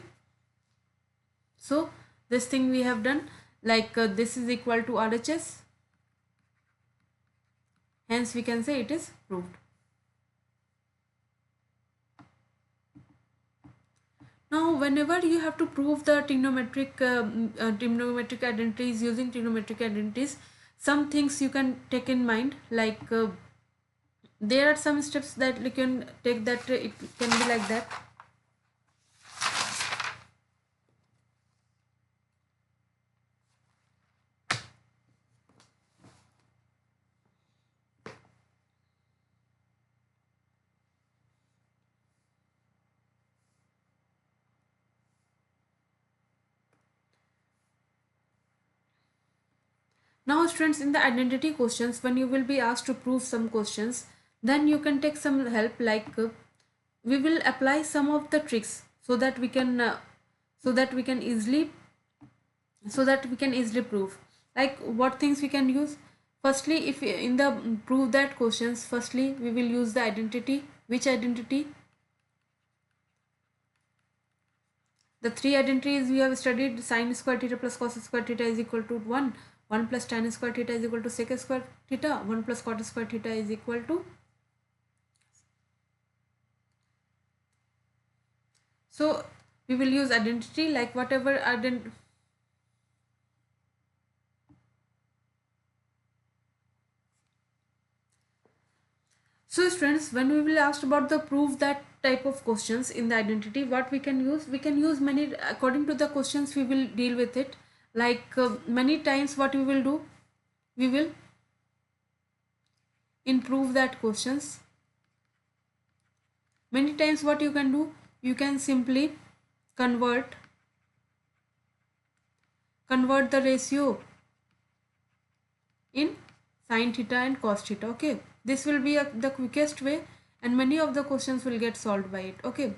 So this thing we have done, like this is equal to RHS. Hence we can say it is proved. Now whenever you have to prove the trigonometric identities using trigonometric identities, some things you can take in mind, like there are some steps that you can take, that it can be like that. Now students, in the identity questions, when you will be asked to prove some questions, then you can take some help, like we will apply some of the tricks so that we can easily prove. Like what things we can use? Firstly, if in the prove that questions, firstly we will use the identity. Which identity? The three identities we have studied: sine square theta plus cos square theta is equal to 1. 1 plus tan square theta is equal to sec square theta. 1 plus cot square theta is equal to. So we will use identity, like whatever So students, when we will ask about the proof that type of questions in the identity, what we can use? We can use many, according to the questions we will deal with it. Like many times what we will do? We will improve that questions. Many times what you can do? You can simply convert the ratio in sine theta and cos theta. Okay, this will be the quickest way and many of the questions will get solved by it. Okay,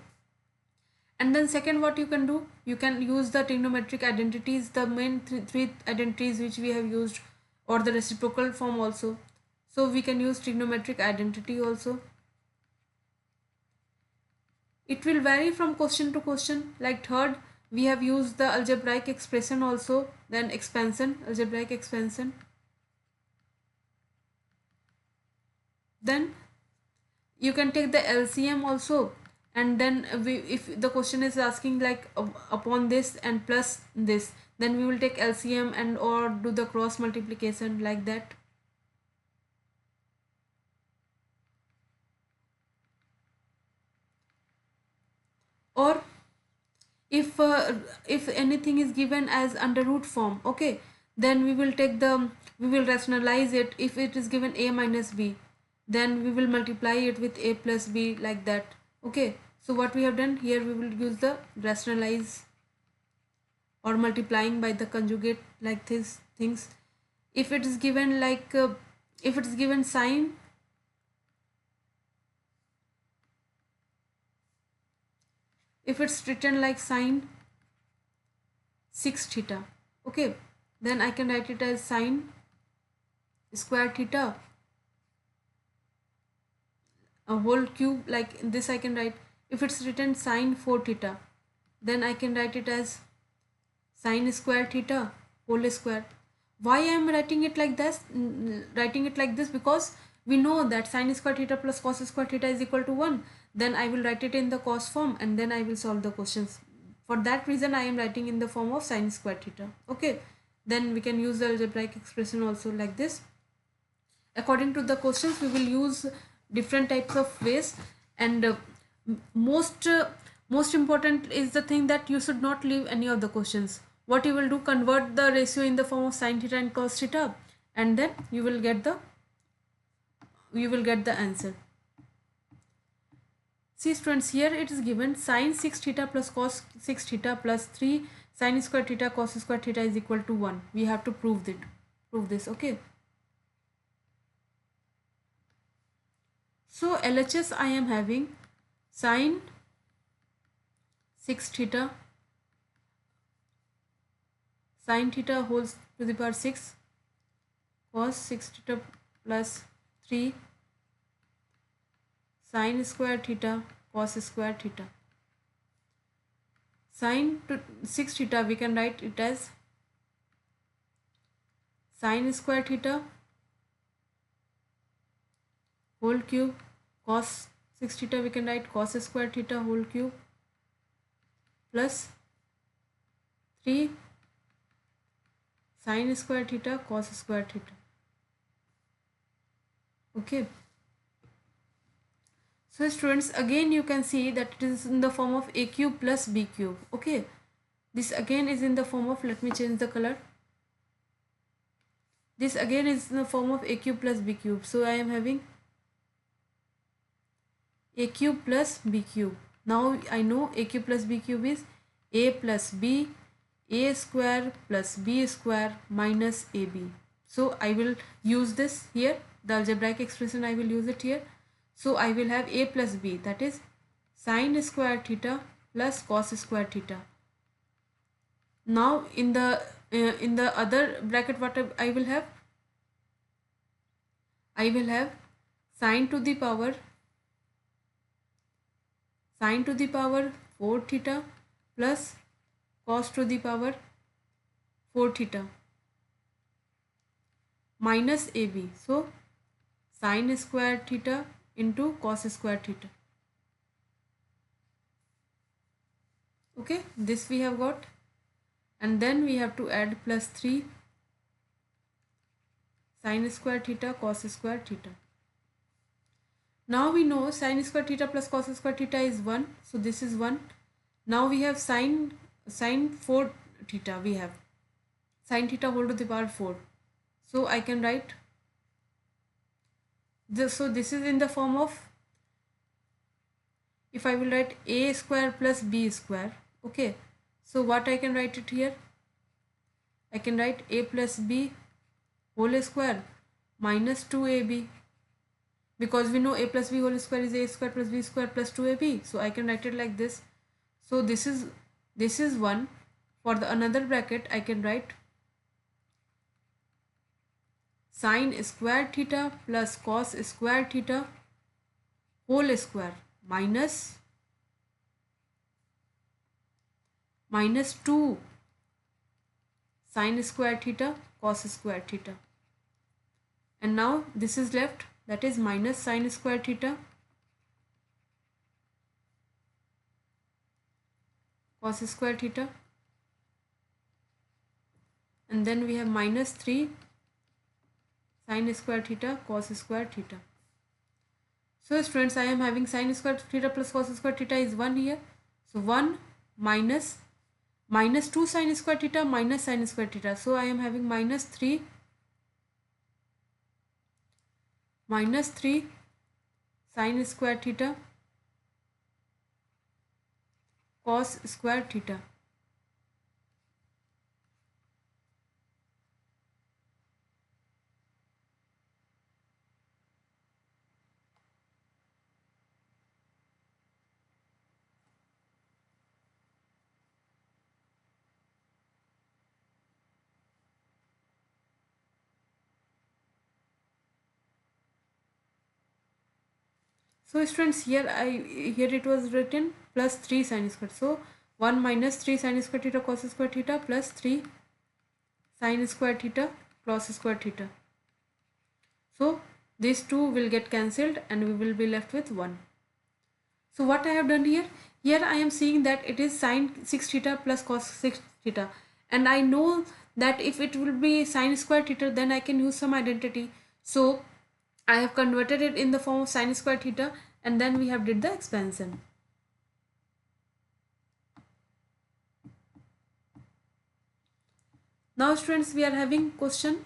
and then second, what you can do? You can use the trigonometric identities, the main three identities which we have used, or the reciprocal form also. So we can use trigonometric identity also. It will vary from question to question. Like third, we have used the algebraic expression also, then expansion, algebraic expansion. Then you can take the LCM also, and then if the question is asking like upon this and plus this, then we will take LCM and or do the cross multiplication, like that. or if anything is given as under root form, okay, then we will rationalize it. If it is given a minus b, then we will multiply it with a plus b, like that. Okay, so what we have done here, we will use the rationalize or multiplying by the conjugate, like these things. If it is given like if it is given sine, if it's written like sine 6 theta, okay, then I can write it as sine square theta a whole cube, like this I can write. If it's written sine 4 theta, then I can write it as sine square theta whole square. Why I am writing it like this? Writing it like this because we know that sine square theta plus cos square theta is equal to 1. Then I will write it in the cos form and then I will solve the questions. For that reason I am writing in the form of sine square theta. Okay, then we can use the algebraic expression also like this. According to the questions we will use different types of ways, and most important is the thing that you should not leave any of the questions. What you will do, convert the ratio in the form of sine theta and cos theta, and then you will get the answer. See students, here it is given sine 6 theta plus cos 6 theta plus 3 sine square theta cos square theta is equal to 1. We have to prove this. Okay, so LHS I am having sine 6 theta sine theta whole to the power 6 cos 6 theta plus 3 sine square theta cos square theta. Sine to 6 theta we can write it as sine square theta whole cube, cos 6 theta we can write cos square theta whole cube plus 3 sine square theta cos square theta. Okay, so students, again you can see that it is in the form of a cube plus b cube. Okay, this again is in the form of, let me change the color, this again is in the form of a cube plus b cube. So I am having a cube plus b cube. Now I know a cube plus b cube is a plus b, a square plus b square minus ab. So I will use this here, the algebraic expression I will use it here. So I will have a plus b, that is sine square theta plus cos square theta. Now in the other bracket what I will have? I will have sine to the power 4 theta plus cos to the power 4 theta minus ab. So sine square theta into cos square theta. Okay, this we have got, and then we have to add plus 3 sine square theta cos square theta. Now we know sine square theta plus cos square theta is 1, so this is 1. Now we have sine 4 theta, we have sine theta whole to the power 4. So I can write this, so this is in the form of, if I will write a square plus b square. Okay, so what I can write it here? I can write a plus b whole square minus 2ab, because we know a plus b whole square is a square plus b square plus 2ab. So I can write it like this. So this is 1. For the another bracket I can write sine square theta plus cos square theta whole square minus 2 sine square theta cos square theta. And now this is left, that is minus sine square theta cos square theta, and then we have minus 3 sine square theta cos square theta. So students, I am having sine square theta plus cos square theta is 1 here. So 1 minus 2 sine square theta minus sine square theta. So I am having minus 3 sine square theta cos square theta. So students, here it was written plus 3 sine square. So 1 minus 3 sine square theta cos square theta plus 3 sine square theta cos square theta. So these two will get cancelled and we will be left with 1. So what I have done here? Here I am seeing that it is sine 6 theta plus cos 6 theta. And I know that if it will be sine square theta, then I can use some identity. So I have converted it in the form of sine square theta, and then we have did the expansion. Now students, we are having question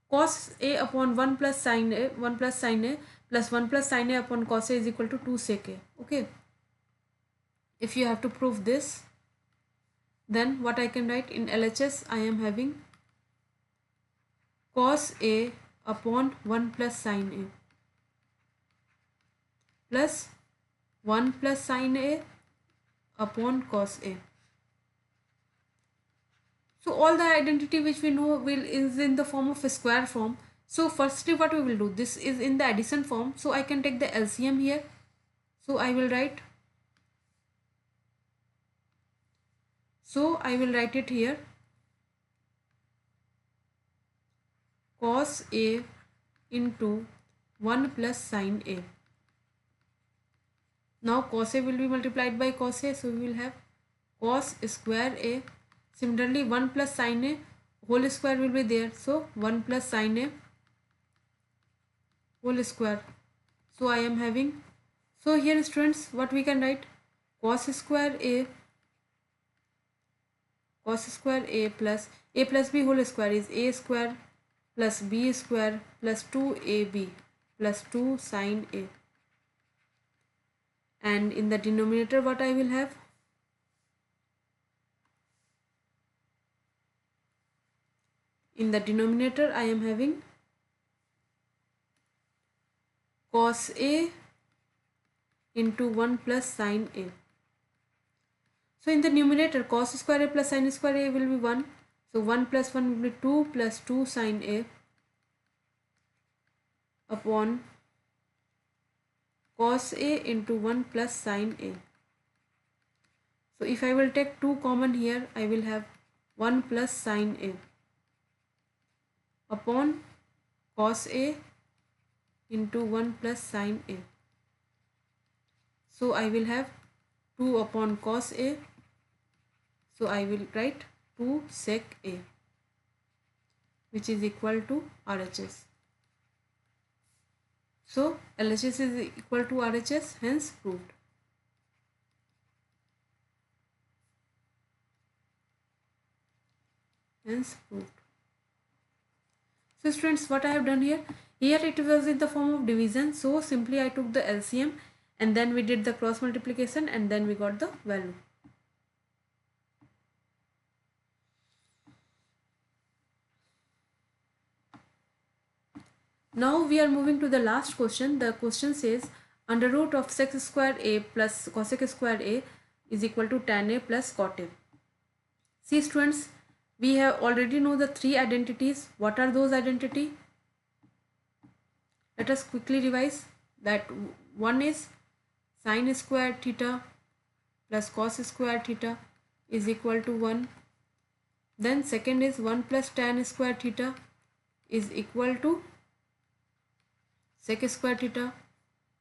cos a upon 1 plus sine a, 1 plus sine a plus 1 plus sine a upon cos a is equal to 2 sec a. Okay. If you have to prove this, then what I can write in LHS, I am having cos a upon 1 plus sine a plus 1 plus sine a upon cos a. So all the identity which we know is in the form of a square form. So firstly what we will do, this is in the addition form, so I can take the LCM here. So I will write it here, cos a into 1 plus sine a. Now cos a will be multiplied by cos a, so we will have cos square a. Similarly 1 plus sine a whole square will be there, so 1 plus sine a whole square. So I am having, so here students, what we can write, cos square a plus b whole square is a square plus b square plus 2ab plus 2 sine a. And in the denominator what I will have, in the denominator I am having cos a into 1 plus sine a. So in the numerator cos square a plus sine square a will be 1. So 1 plus 1 will be 2 plus 2 sine a upon cos a into 1 plus sine a. So if I will take 2 common here, I will have 1 plus sine a upon cos a into 1 plus sine a. So I will have 2 upon cos a. So I will write 2 sec a, which is equal to RHS. So LHS is equal to RHS, hence proved. So students, what I have done here it was in the form of division, so simply I took the LCM and then we did the cross multiplication and then we got the value. Now we are moving to the last question. The question says under root of sec square a plus cosec square a is equal to tan a plus cot a. See students, we have already know the 3 identities. What are those identity? Let us quickly revise that. One is sin square theta plus cos square theta is equal to 1. Then second is 1 plus tan square theta is equal to sec square theta,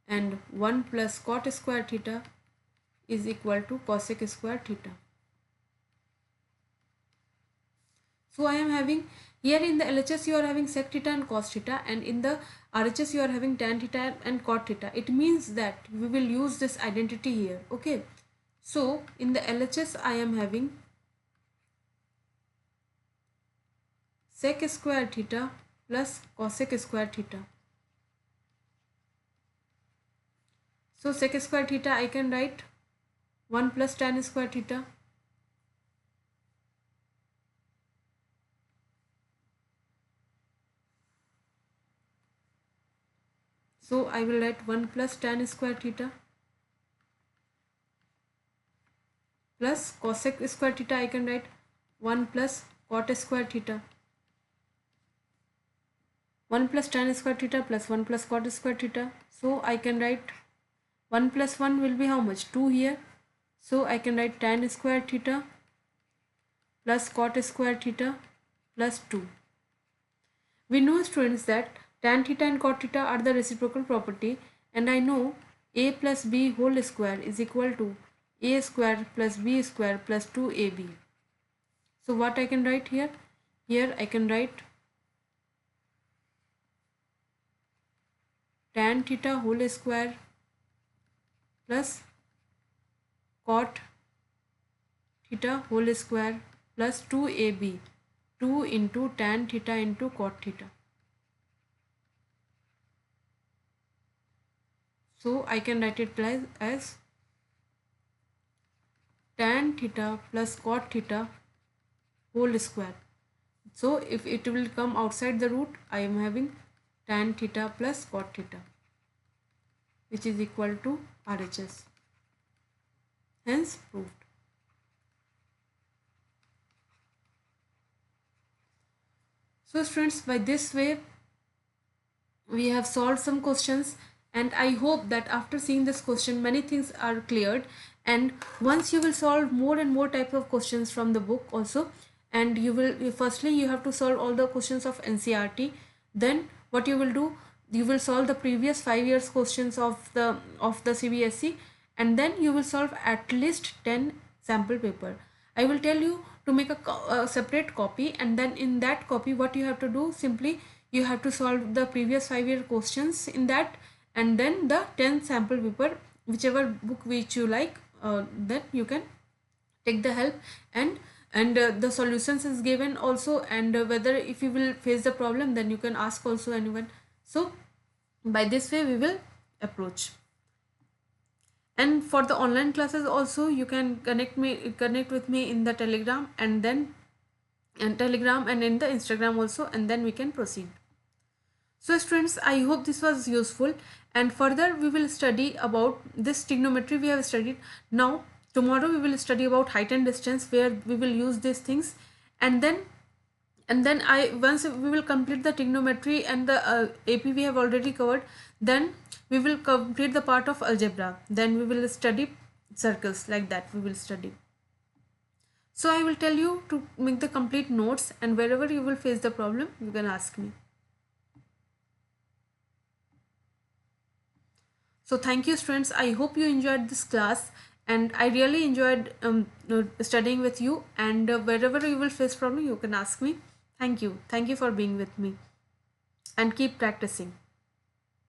and 1 plus cot square theta is equal to cosec square theta. So I am having here in the LHS you are having sec theta and cos theta, and in the RHS you are having tan theta and cot theta. It means that we will use this identity here. Okay. So in the LHS I am having sec square theta plus cosec square theta. So sec square theta I can write 1 plus tan square theta. So I will write 1 plus tan square theta plus cosec square theta I can write 1 plus cot square theta. 1 plus tan square theta plus 1 plus cot square theta. So I can write 1 plus 1 will be how much? 2 here. So I can write tan square theta plus cot square theta plus 2. We know, students, that tan theta and cot theta are the reciprocal property, and I know a plus b whole square is equal to a square plus b square plus 2ab. So what I can write here? Here I can write tan theta whole square plus cot theta whole square plus 2ab, 2 into tan theta into cot theta. So I can write it as tan theta plus cot theta whole square. So if it will come outside the root, I am having tan theta plus cot theta, which is equal to RHS. Hence proved. So students, by this way we have solved some questions, and I hope that after seeing this question many things are cleared, and once you will solve more and more types of questions from the book also, and you will firstly you have to solve all the questions of NCERT. Then what you will do, you will solve the previous 5 years questions of the CBSE, and then you will solve at least 10 sample paper. I will tell you to make a separate copy, and then in that copy what you have to do, simply you have to solve the previous 5-year questions in that, and then the 10 sample paper, whichever book which you like, then you can take the help, and the solutions is given also, and whether if you will face the problem, then you can ask also anyone. So by this way we will approach. And for the online classes also, you can connect with me in the Telegram, and then in Telegram and in the Instagram also, and then we can proceed. So students, I hope this was useful, and further we will study about this trigonometry we have studied. Now tomorrow we will study about height and distance, where we will use these things, and then once we will complete the trigonometry and the AP we have already covered, then we will complete the part of algebra, then we will study circles, like that we will study. So I will tell you to make the complete notes, and wherever you will face the problem, you can ask me. So thank you students, I hope you enjoyed this class, and I really enjoyed studying with you, and wherever you will face problem, you can ask me. Thank you for being with me, and keep practicing.